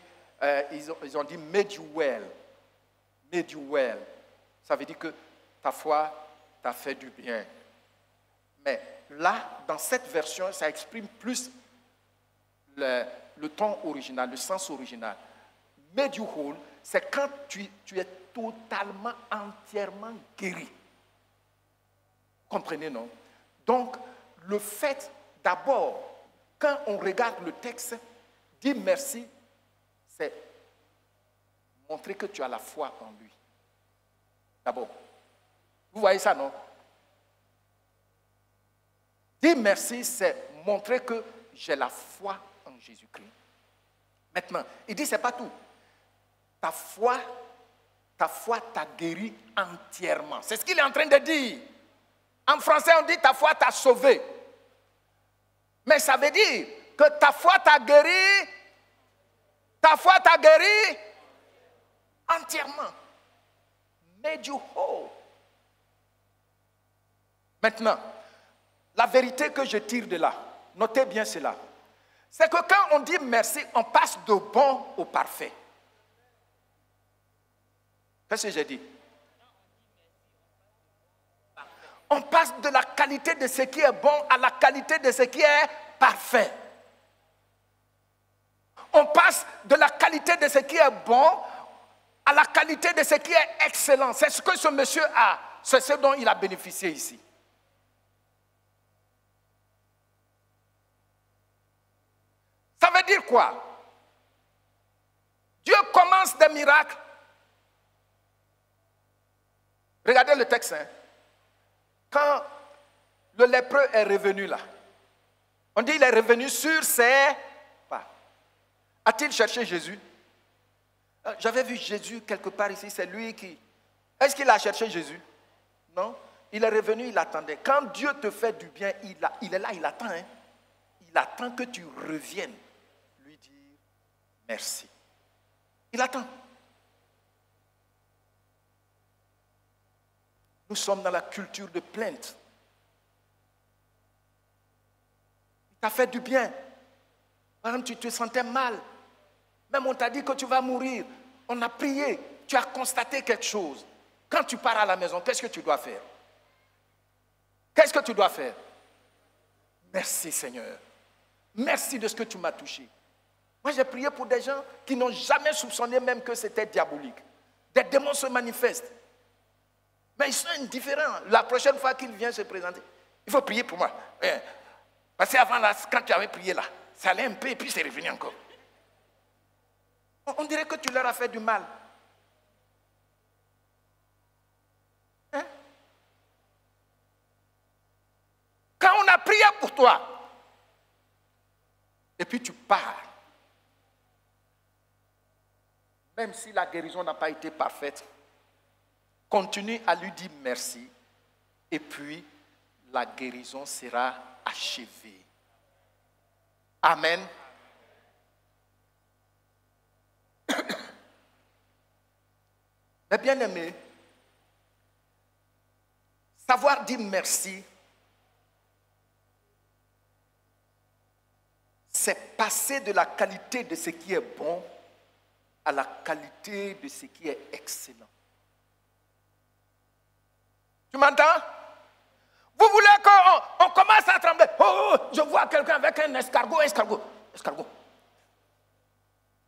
ils ont dit made you well. Made you well. Ça veut dire que ta foi t'a fait du bien. Mais là, dans cette version, ça exprime plus le ton original, le sens original. Made you whole, c'est quand tu es totalement, entièrement guéri. Comprenez, non? Donc, le fait d'abord, quand on regarde le texte, dire merci, c'est montrer que tu as la foi en lui. D'abord. Vous voyez ça, non? Dire merci, c'est montrer que j'ai la foi en Jésus-Christ. Maintenant, il dit, c'est pas tout. Ta foi t'a guéri entièrement. C'est ce qu'il est en train de dire. En français, on dit ta foi t'a sauvé. Mais ça veut dire que ta foi t'a guéri Ta foi t'a guéri entièrement. Made you whole. Maintenant, la vérité que je tire de là, notez bien cela, c'est que quand on dit merci, on passe de bon au parfait. Qu'est-ce que j'ai dit? On passe de la qualité de ce qui est bon à la qualité de ce qui est parfait. On passe de la qualité de ce qui est bon à la qualité de ce qui est excellent. C'est ce que ce monsieur a. C'est ce dont il a bénéficié ici. Ça veut dire quoi? Dieu commence des miracles. Regardez le texte. Hein. Quand le lépreux est revenu là, on dit qu'il est revenu sur ses pas. A-t-il cherché Jésus? J'avais vu Jésus quelque part ici, c'est lui qui... Est-ce qu'il a cherché Jésus? Non. Il est revenu, il attendait. Quand Dieu te fait du bien, il est là, il attend. Hein. Il attend que tu reviennes lui dire merci. Il attend. Nous sommes dans la culture de plainte. Il t'a fait du bien. Par exemple, tu te sentais mal. Même on t'a dit que tu vas mourir. On a prié. Tu as constaté quelque chose. Quand tu pars à la maison, qu'est-ce que tu dois faire? Qu'est-ce que tu dois faire? Merci Seigneur. Merci de ce que tu m'as touché. Moi j'ai prié pour des gens qui n'ont jamais soupçonné même que c'était diabolique. Des démons se manifestent. Mais ils sont indifférents. La prochaine fois qu'il vient se présenter, il faut prier pour moi. Parce qu'avant, là, quand tu avais prié là, ça allait un peu et puis c'est revenu encore. On dirait que tu leur as fait du mal. Hein? Quand on a prié pour toi, et puis tu pars, même si la guérison n'a pas été parfaite, continue à lui dire merci, et puis la guérison sera achevée. Amen. Mais bien aimé, savoir dire merci, c'est passer de la qualité de ce qui est bon à la qualité de ce qui est excellent. Tu m'entends? Vous voulez qu'on commence à trembler? Oh, je vois quelqu'un avec un escargot.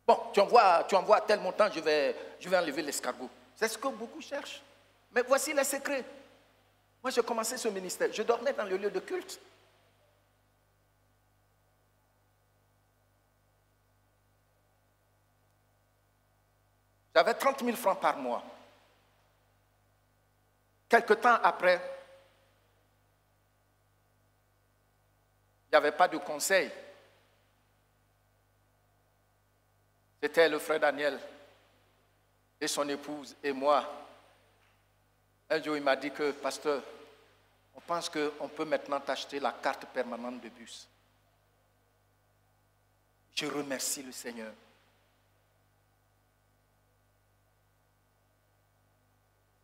Bon, tu envoies tel montant, je vais enlever l'escargot. C'est ce que beaucoup cherchent. Mais voici les secrets. Moi, j'ai commencé ce ministère. Je dormais dans le lieu de culte. J'avais 30 000 francs par mois. Quelque temps après, il n'y avait pas de conseil. C'était le frère Daniel et son épouse et moi. Un jour, il m'a dit que, pasteur, on pense qu'on peut maintenant t'acheter la carte permanente de bus. Je remercie le Seigneur.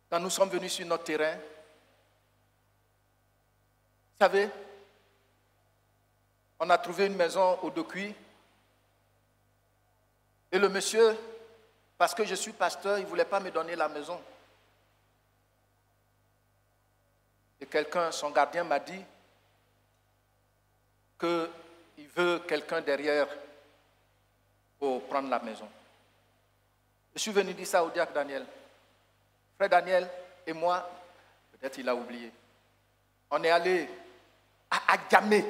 Quand nous sommes venus sur notre terrain, vous savez, on a trouvé une maison au Dokuy. Et le monsieur, parce que je suis pasteur, il ne voulait pas me donner la maison. Et quelqu'un, son gardien m'a dit qu'il veut quelqu'un derrière pour prendre la maison. Je suis venu dire ça au diacre Daniel. Frère Daniel et moi, peut-être il a oublié, on est allé à Agamé.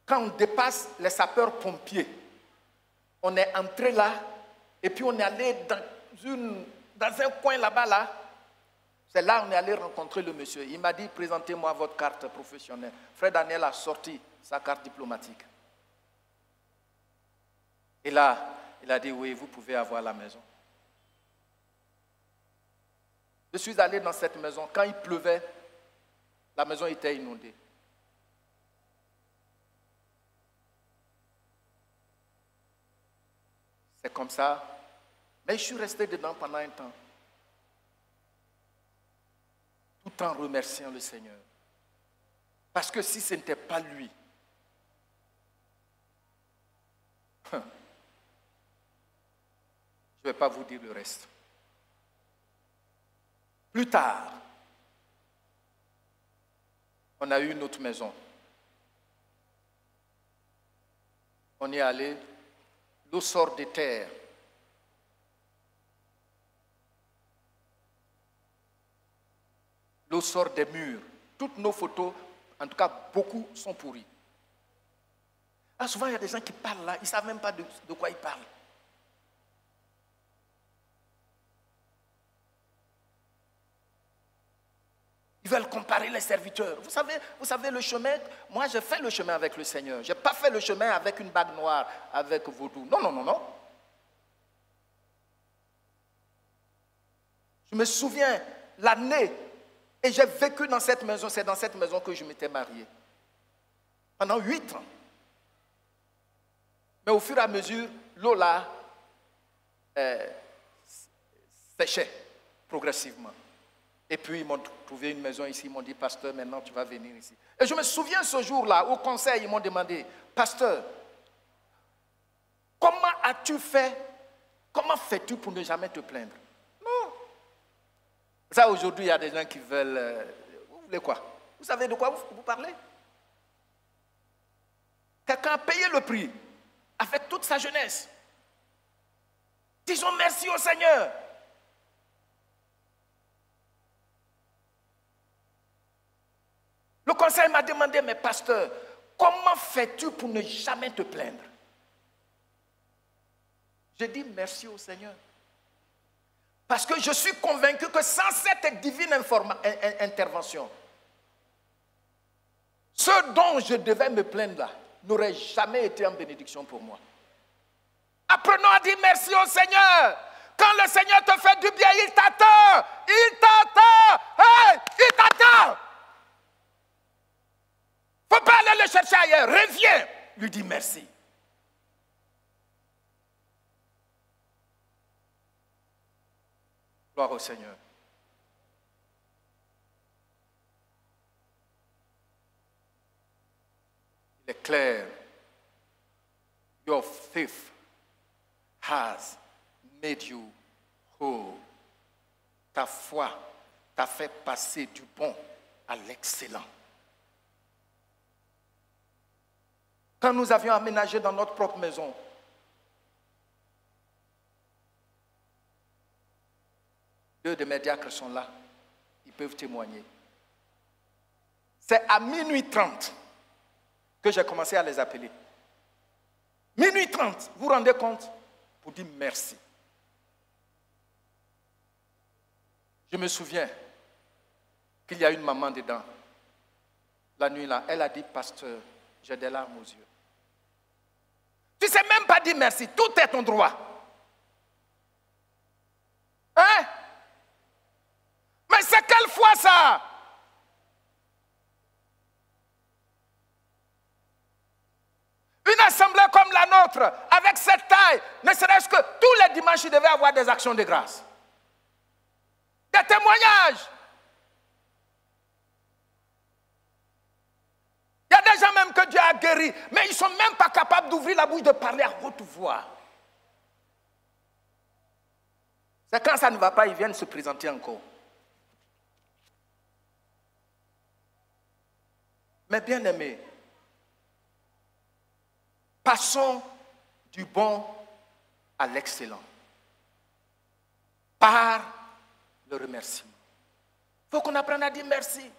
Quand on dépasse les sapeurs-pompiers, on est entré là, et puis on est allé dans un coin là-bas, là. C'est là qu'on est allé rencontrer le monsieur. Il m'a dit, présentez-moi votre carte professionnelle. Frère Daniel a sorti sa carte diplomatique. Et là, il a dit, oui, vous pouvez avoir la maison. Je suis allé dans cette maison. Quand il pleuvait, la maison était inondée. C'est comme ça. Mais je suis resté dedans pendant un temps. Tout en remerciant le Seigneur. Parce que si ce n'était pas lui, je ne vais pas vous dire le reste. Plus tard, on a eu une autre maison. On y est allé, l'eau sort des terres. L'eau sort des murs. Toutes nos photos, en tout cas beaucoup, sont pourries. Ah, souvent, il y a des gens qui parlent là, ils ne savent même pas de quoi ils parlent. Ils veulent comparer les serviteurs. Vous savez le chemin, moi j'ai fait le chemin avec le Seigneur. Je n'ai pas fait le chemin avec une bague noire, avec vaudou. Non, non, non, non. Je me souviens, l'année, et j'ai vécu dans cette maison, c'est dans cette maison que je m'étais marié. Pendant 8 ans. Mais au fur et à mesure, l'eau là séchait progressivement. Et puis ils m'ont trouvé une maison ici, ils m'ont dit, pasteur, maintenant tu vas venir ici. Et je me souviens ce jour-là, au conseil, ils m'ont demandé, pasteur, comment as-tu fait, comment fais-tu pour ne jamais te plaindre? Non. Ça, aujourd'hui, il y a des gens qui veulent, vous voulez quoi? Vous savez de quoi vous parlez? Quelqu'un a payé le prix, avec toute sa jeunesse. Disons merci au Seigneur. Le conseil m'a demandé, mais pasteur, comment fais-tu pour ne jamais te plaindre? J'ai dit merci au Seigneur. Parce que je suis convaincu que sans cette divine intervention, ce dont je devais me plaindre là n'aurait jamais été en bénédiction pour moi. Apprenons à dire merci au Seigneur. Quand le Seigneur te fait du bien, il t'attend. Il t'attend. Hey, il t'attend. Il ne faut pas aller le chercher ailleurs. Reviens, lui dis merci. Gloire au Seigneur. Il est clair. Your faith has made you whole. Ta foi t'a fait passer du bon à l'excellent. Quand nous avions aménagé dans notre propre maison, deux de mes diacres sont là, ils peuvent témoigner. C'est à minuit 30 que j'ai commencé à les appeler. Minuit 30, vous vous rendez compte? Pour dire merci. Je me souviens qu'il y a une maman dedans. La nuit là, elle a dit, pasteur, j'ai des larmes aux yeux. Tu ne sais même pas dire merci, tout est ton droit. Hein? Mais c'est quelle foi ça? Une assemblée comme la nôtre, avec cette taille, ne serait-ce que tous les dimanches, il devait avoir des actions de grâce. Des témoignages. Il y a des gens même que Dieu a guéris, mais ils ne sont même pas capables d'ouvrir la bouche de parler à haute voix. C'est quand ça ne va pas, ils viennent se présenter encore. Mais bien aimés, passons du bon à l'excellent par le remerciement. Il faut qu'on apprenne à dire merci.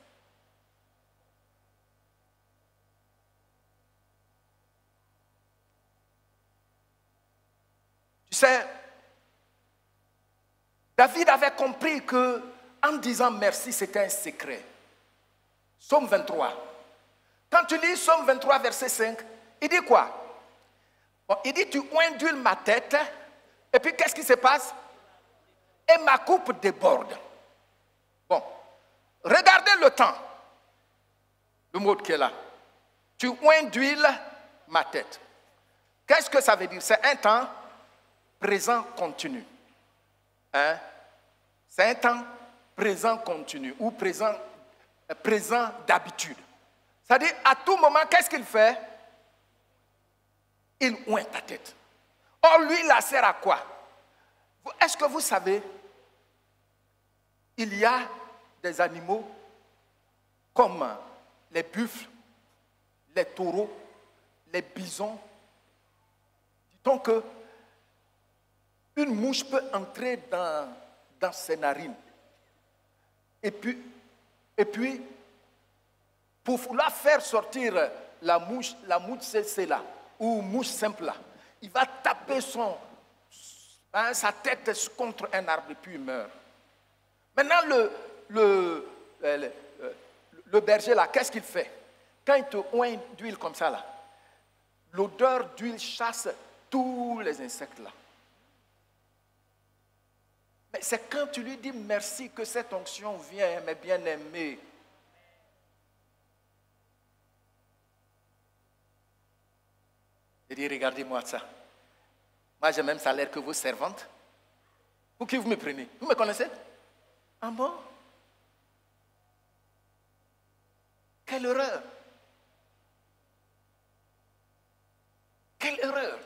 Tu sais, David avait compris que en disant merci, c'était un secret. Psaume 23. Quand tu lis Psaume 23, verset 5, il dit quoi? Bon, il dit, tu ondules ma tête, et puis qu'est-ce qui se passe? Et ma coupe déborde. Bon, regardez le temps. Le mot qui est là. Tu ondules ma tête. Qu'est-ce que ça veut dire? C'est un temps présent continu. Hein? C'est un temps présent continu ou présent d'habitude. C'est-à-dire, à tout moment, qu'est-ce qu'il fait? Il oint ta tête. Or, lui, il la sert à quoi? Est-ce que vous savez, il y a des animaux comme les buffles, les taureaux, les bisons. Dit-on que une mouche peut entrer dans ses narines. Et puis, pour vouloir faire sortir la mouche CC là, ou mouche simple là, il va taper sa tête contre un arbre et puis il meurt. Maintenant, le berger là, qu'est-ce qu'il fait? Quand il te oint d'huile comme ça là, l'odeur d'huile chasse tous les insectes là. Mais c'est quand tu lui dis merci que cette onction vient, mes bien-aimés. Il dit, regardez-moi ça. Moi, j'ai le même salaire que vos servantes. Pour qui vous me prenez? Vous me connaissez? Ah bon? Quelle erreur! Quelle erreur!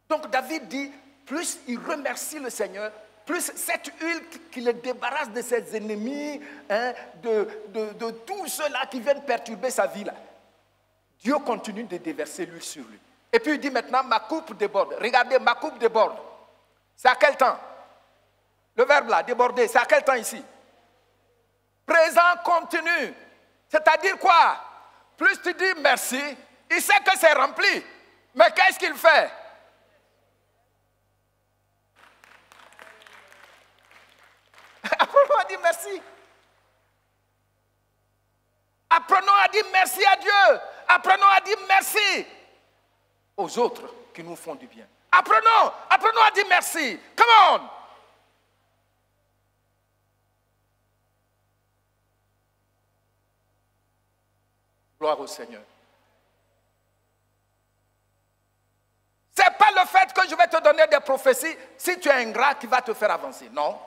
Donc David dit, plus il remercie le Seigneur, plus cette huile qui le débarrasse de ses ennemis, hein, de tous ceux-là qui viennent perturber sa vie là. Dieu continue de déverser l'huile sur lui. Et puis il dit maintenant, ma coupe déborde. Regardez, ma coupe déborde. C'est à quel temps? Le verbe là, déborder, c'est à quel temps ici? Présent continu. C'est-à-dire quoi? Plus tu dis merci, il sait que c'est rempli. Mais qu'est-ce qu'il fait? Apprenons à dire merci. Apprenons à dire merci à Dieu. Apprenons à dire merci aux autres qui nous font du bien. Apprenons à dire merci. Come on. Gloire au Seigneur. Ce n'est pas le fait que je vais te donner des prophéties si tu es ingrat qui va te faire avancer. Non.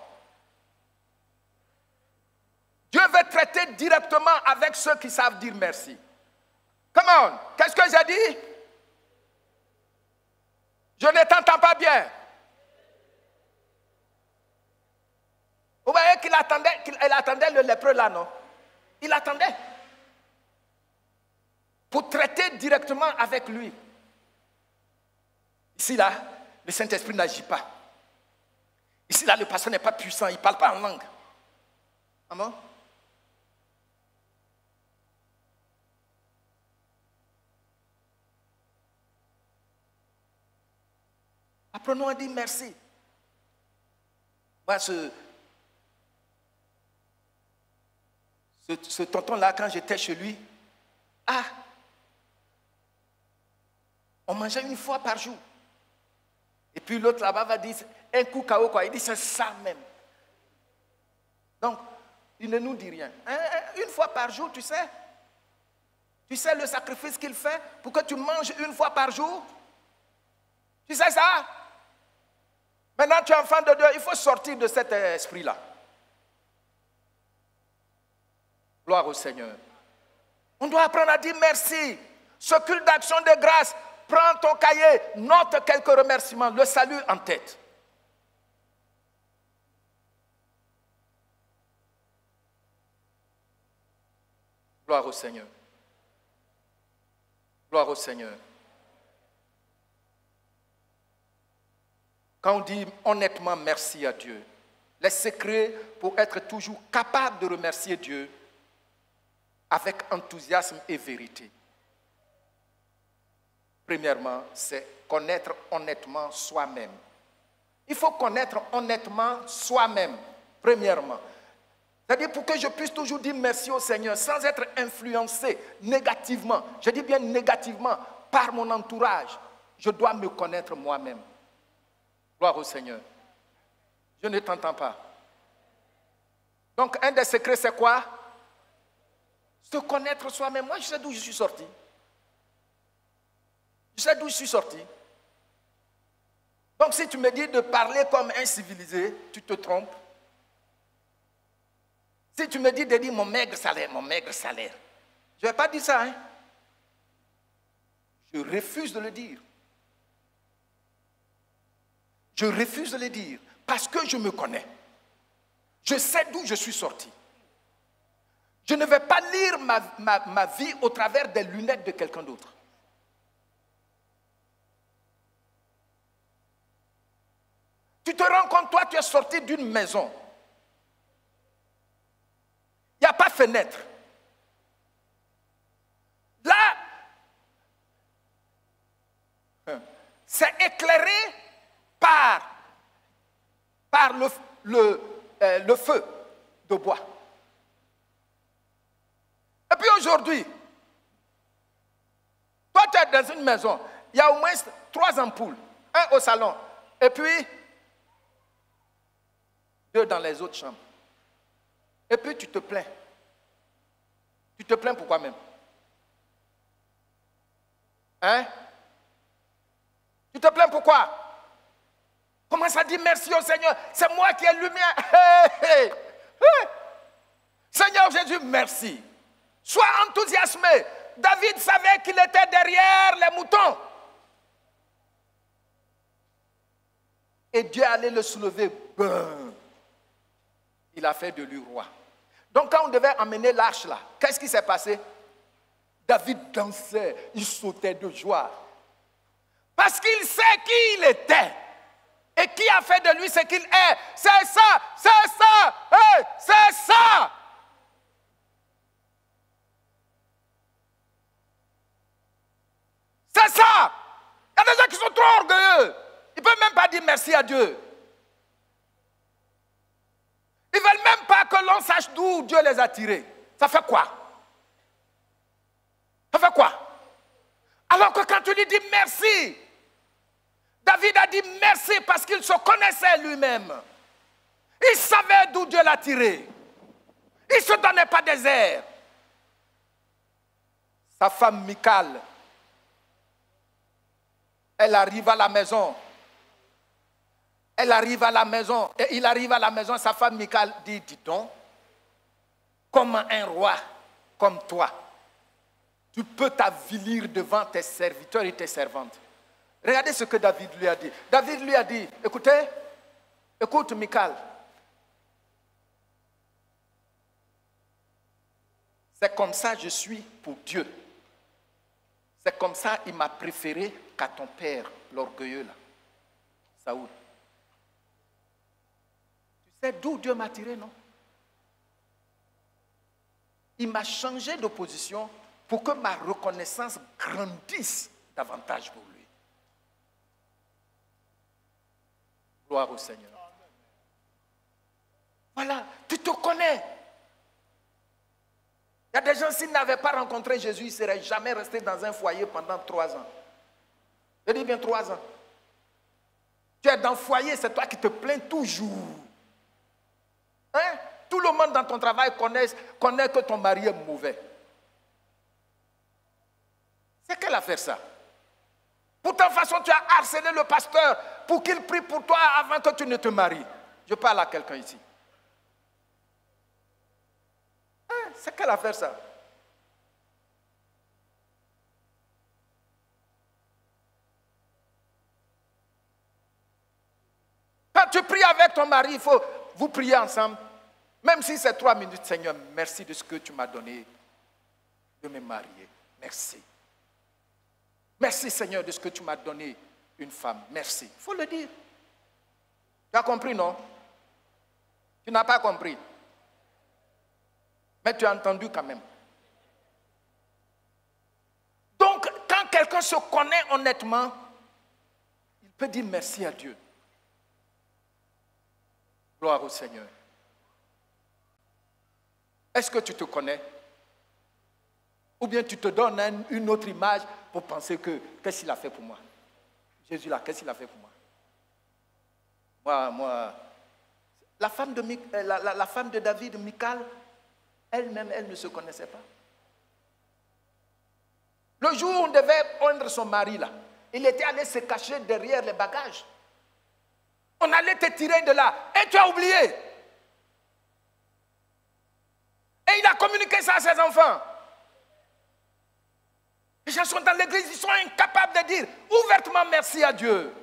Dieu veut traiter directement avec ceux qui savent dire merci. Come on, qu'est-ce que j'ai dit? Je ne t'entends pas bien. Vous voyez qu'il attendait le lépreux là, non? Il attendait. Pour traiter directement avec lui. Ici là, le Saint-Esprit n'agit pas. Ici là, le pasteur n'est pas puissant, il ne parle pas en langue. Amen. Apprenons à dire merci. Moi, ce tonton-là, quand j'étais chez lui, on mangeait une fois par jour. Et puis l'autre là-bas va dire, un coup KO quoi. Il dit, c'est ça même. Donc, il ne nous dit rien. Une fois par jour, tu sais? Tu sais le sacrifice qu'il fait pour que tu manges une fois par jour? Tu sais ça? Maintenant, tu es enfant de Dieu, il faut sortir de cet esprit-là. Gloire au Seigneur. On doit apprendre à dire merci. Ce culte d'action de grâce, prends ton cahier, note quelques remerciements, le salut en tête. Gloire au Seigneur. Gloire au Seigneur. Quand on dit honnêtement merci à Dieu, les secrets pour être toujours capable de remercier Dieu avec enthousiasme et vérité. Premièrement, c'est connaître honnêtement soi-même. Il faut connaître honnêtement soi-même, premièrement. C'est-à-dire pour que je puisse toujours dire merci au Seigneur sans être influencé négativement, je dis bien négativement, par mon entourage, je dois me connaître moi-même. Gloire au Seigneur. Je ne t'entends pas. Donc, un des secrets, c'est quoi? Se connaître soi-même. Moi, je sais d'où je suis sorti. Je sais d'où je suis sorti. Donc si tu me dis de parler comme un civilisé, tu te trompes. Si tu me dis de dire mon maigre salaire, je ne vais pas dire ça. Hein? Je refuse de le dire. Je refuse de le dire parce que je me connais. Je sais d'où je suis sorti. Je ne vais pas lire ma vie au travers des lunettes de quelqu'un d'autre. Tu te rends compte, toi, tu es sorti d'une maison. Il n'y a pas de fenêtre. Là, c'est éclairé par le feu de bois. Et puis aujourd'hui, toi tu es dans une maison, il y a au moins 3 ampoules, un au salon, et puis 2 dans les autres chambres. Et puis tu te plains. Tu te plains pourquoi même? Hein? Tu te plains pourquoi? Commence à dire merci au Seigneur. C'est moi qui ai lumière. Hey, hey, hey. Seigneur Jésus, merci. Sois enthousiasmé. David savait qu'il était derrière les moutons. Et Dieu allait le soulever. Ben. Il a fait de lui roi. Donc quand on devait emmener l'arche là, qu'est-ce qui s'est passé? David dansait, il sautait de joie. Parce qu'il sait qui il était. Et qui a fait de lui ce qu'il est. C'est ça, hey, c'est ça. C'est ça. Il y a des gens qui sont trop orgueilleux. Ils ne peuvent même pas dire merci à Dieu. Ils ne veulent même pas que l'on sache d'où Dieu les a tirés. Ça fait quoi? Ça fait quoi? Alors que quand tu lui dis merci, David a dit merci parce qu'il se connaissait lui-même. Il savait d'où Dieu l'a tiré. Il ne se donnait pas des airs. Sa femme Michal, elle arrive à la maison. Elle arrive à la maison. Et il arrive à la maison, sa femme Michal dit, dis donc, comment un roi comme toi, tu peux t'avilir devant tes serviteurs et tes servantes. Regardez ce que David lui a dit. David lui a dit, écoutez, écoute Michal. C'est comme ça je suis pour Dieu. C'est comme ça il m'a préféré qu'à ton père, l'orgueilleux là, Saoul. Tu sais d'où Dieu m'a tiré, non? Il m'a changé de position pour que ma reconnaissance grandisse davantage pour lui. Gloire au Seigneur. Voilà, tu te connais. Il y a des gens, s'ils n'avaient pas rencontré Jésus, ils ne seraient jamais restés dans un foyer pendant 3 ans. Je dis bien 3 ans. Tu es dans le foyer, c'est toi qui te plains toujours. Hein? Tout le monde dans ton travail connaît que ton mari est mauvais. C'est quelle affaire ça? Pourtant, de toute façon, tu as harcelé le pasteur pour qu'il prie pour toi avant que tu ne te maries. Je parle à quelqu'un ici. Hein? C'est quelle affaire ça? Quand tu pries avec ton mari, il faut vous prier ensemble. Même si c'est 3 minutes, Seigneur, merci de ce que tu m'as donné de me marier. Merci. Merci, Seigneur, de ce que tu m'as donné une femme. Merci. Il faut le dire. Tu as compris, non? Tu n'as pas compris. Mais tu as entendu quand même. Donc, quand quelqu'un se connaît honnêtement, il peut dire merci à Dieu. Gloire au Seigneur. Est-ce que tu te connais? Ou bien tu te donnes une autre image pour penser que qu'est-ce qu'il a fait pour moi? Jésus là, qu'est-ce qu'il a fait pour moi? Moi, la femme de David, Michal, elle-même, elle ne se connaissait pas. Le jour où on devait prendre son mari, là, il était allé se cacher derrière les bagages. On allait te tirer de là. Et tu as oublié. Et il a communiqué ça à ses enfants. Les gens sont dans l'église, ils sont incapables de dire ouvertement merci à Dieu.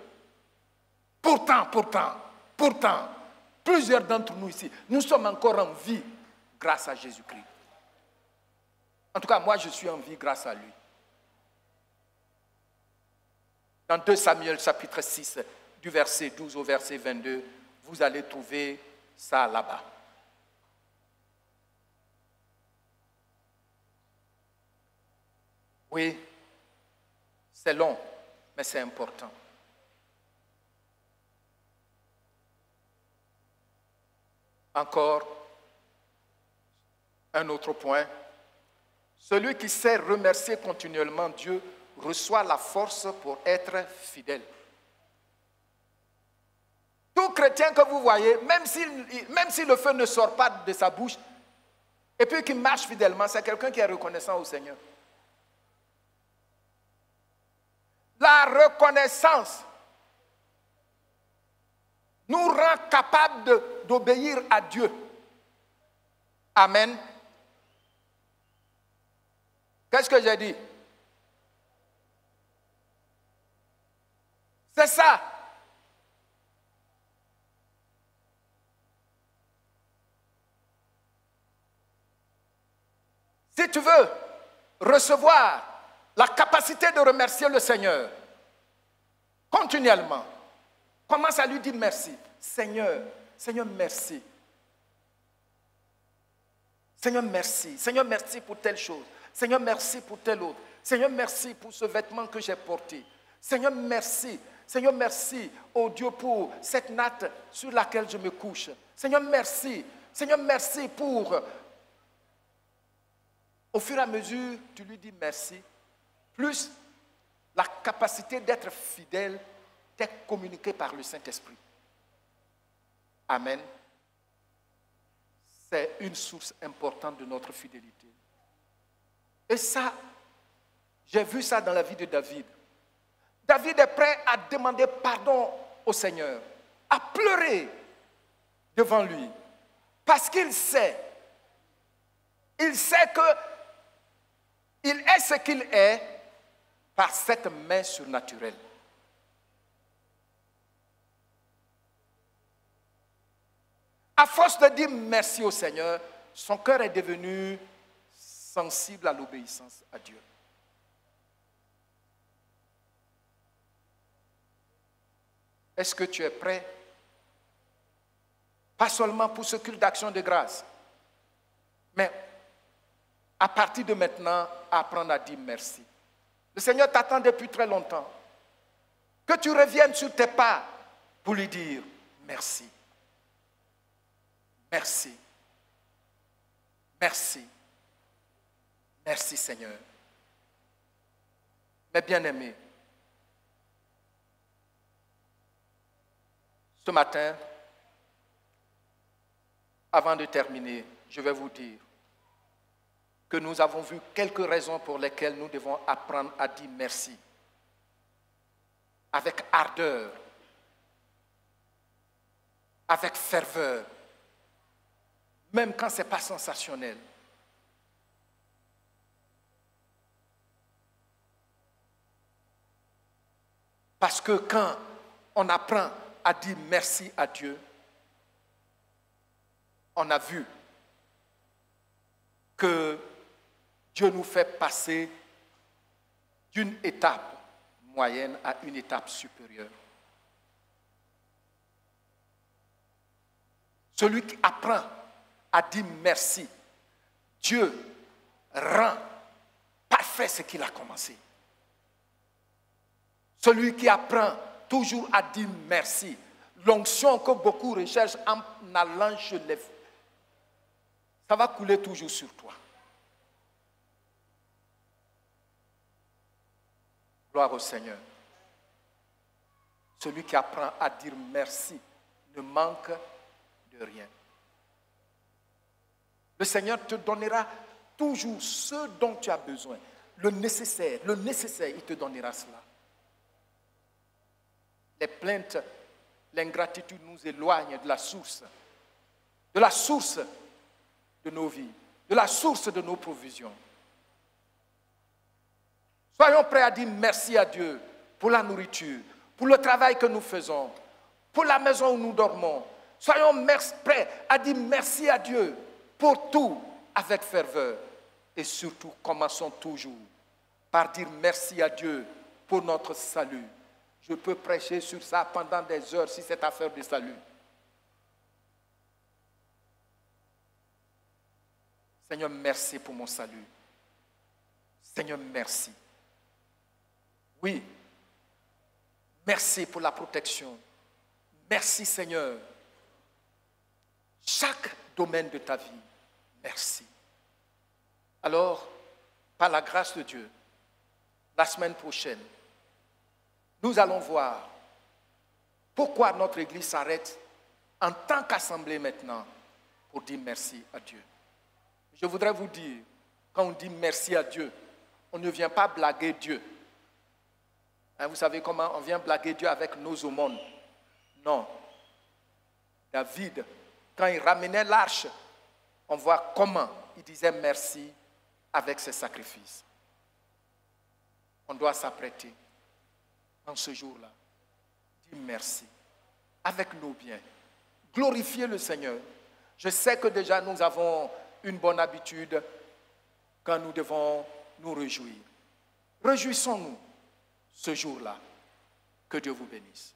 Pourtant, plusieurs d'entre nous ici, nous sommes encore en vie grâce à Jésus-Christ. En tout cas, moi, je suis en vie grâce à lui. Dans 2 Samuel, chapitre 6, du verset 12 au verset 22, vous allez trouver ça là-bas. Oui, c'est long, mais c'est important. Encore un autre point. Celui qui sait remercier continuellement Dieu reçoit la force pour être fidèle. Tout chrétien que vous voyez, même si le feu ne sort pas de sa bouche, et puis qu'il marche fidèlement, c'est quelqu'un qui est reconnaissant au Seigneur. La reconnaissance nous rend capables d'obéir à Dieu. Amen. Qu'est-ce que j'ai dit? C'est ça. Si tu veux recevoir la capacité de remercier le Seigneur continuellement, commence à lui dire merci. Seigneur, Seigneur, merci. Seigneur, merci. Seigneur, merci pour telle chose. Seigneur, merci pour telle autre. Seigneur, merci pour ce vêtement que j'ai porté. Seigneur, merci. Seigneur, merci, oh Dieu, pour cette natte sur laquelle je me couche. Seigneur, merci. Seigneur, merci pour... Au fur et à mesure, tu lui dis merci. Plus la capacité d'être fidèle t'est communiquée par le Saint-Esprit. Amen. C'est une source importante de notre fidélité. Et ça, j'ai vu ça dans la vie de David. David est prêt à demander pardon au Seigneur, à pleurer devant lui, parce qu'il sait que il est ce qu'il est par cette main surnaturelle. À force de dire merci au Seigneur, son cœur est devenu sensible à l'obéissance à Dieu. Est-ce que tu es prêt? Pas seulement pour ce culte d'action de grâce, mais à partir de maintenant, apprendre à dire merci. Le Seigneur t'attend depuis très longtemps. Que tu reviennes sur tes pas pour lui dire merci. Merci. Merci. Merci Seigneur. Mes bien-aimés, ce matin, avant de terminer, je vais vous dire que nous avons vu quelques raisons pour lesquelles nous devons apprendre à dire merci. Avec ardeur, avec ferveur, même quand ce n'est pas sensationnel. Parce que quand on apprend à dire merci à Dieu, on a vu que Dieu nous fait passer d'une étape moyenne à une étape supérieure. Celui qui apprend à dire merci, Dieu rend parfait ce qu'il a commencé. Celui qui apprend toujours à dire merci, l'onction que beaucoup recherchent en allant chez les... Ça va couler toujours sur toi. Gloire au Seigneur. Celui qui apprend à dire merci ne manque de rien. Le Seigneur te donnera toujours ce dont tu as besoin. le nécessaire, il te donnera cela. Les plaintes, l'ingratitude nous éloignent de la source de nos vies, de la source de nos provisions. Soyons prêts à dire merci à Dieu pour la nourriture, pour le travail que nous faisons, pour la maison où nous dormons. Soyons prêts à dire merci à Dieu pour tout avec ferveur. Et surtout, commençons toujours par dire merci à Dieu pour notre salut. Je peux prêcher sur ça pendant des heures si c'est affaire de salut. Seigneur, merci pour mon salut. Seigneur, merci. Oui, merci pour la protection. Merci, Seigneur. Chaque domaine de ta vie, merci. Alors, par la grâce de Dieu, la semaine prochaine, nous allons voir pourquoi notre Église s'arrête en tant qu'assemblée maintenant pour dire merci à Dieu. Je voudrais vous dire, quand on dit merci à Dieu, on ne vient pas blaguer Dieu. Hein, vous savez comment on vient blaguer Dieu avec nos aumônes? Non. David, quand il ramenait l'arche, on voit comment il disait merci avec ses sacrifices. On doit s'apprêter en ce jour-là, dire merci avec nos biens, glorifier le Seigneur. Je sais que déjà nous avons une bonne habitude quand nous devons nous réjouir. Réjouissons-nous ce jour-là. Que Dieu vous bénisse.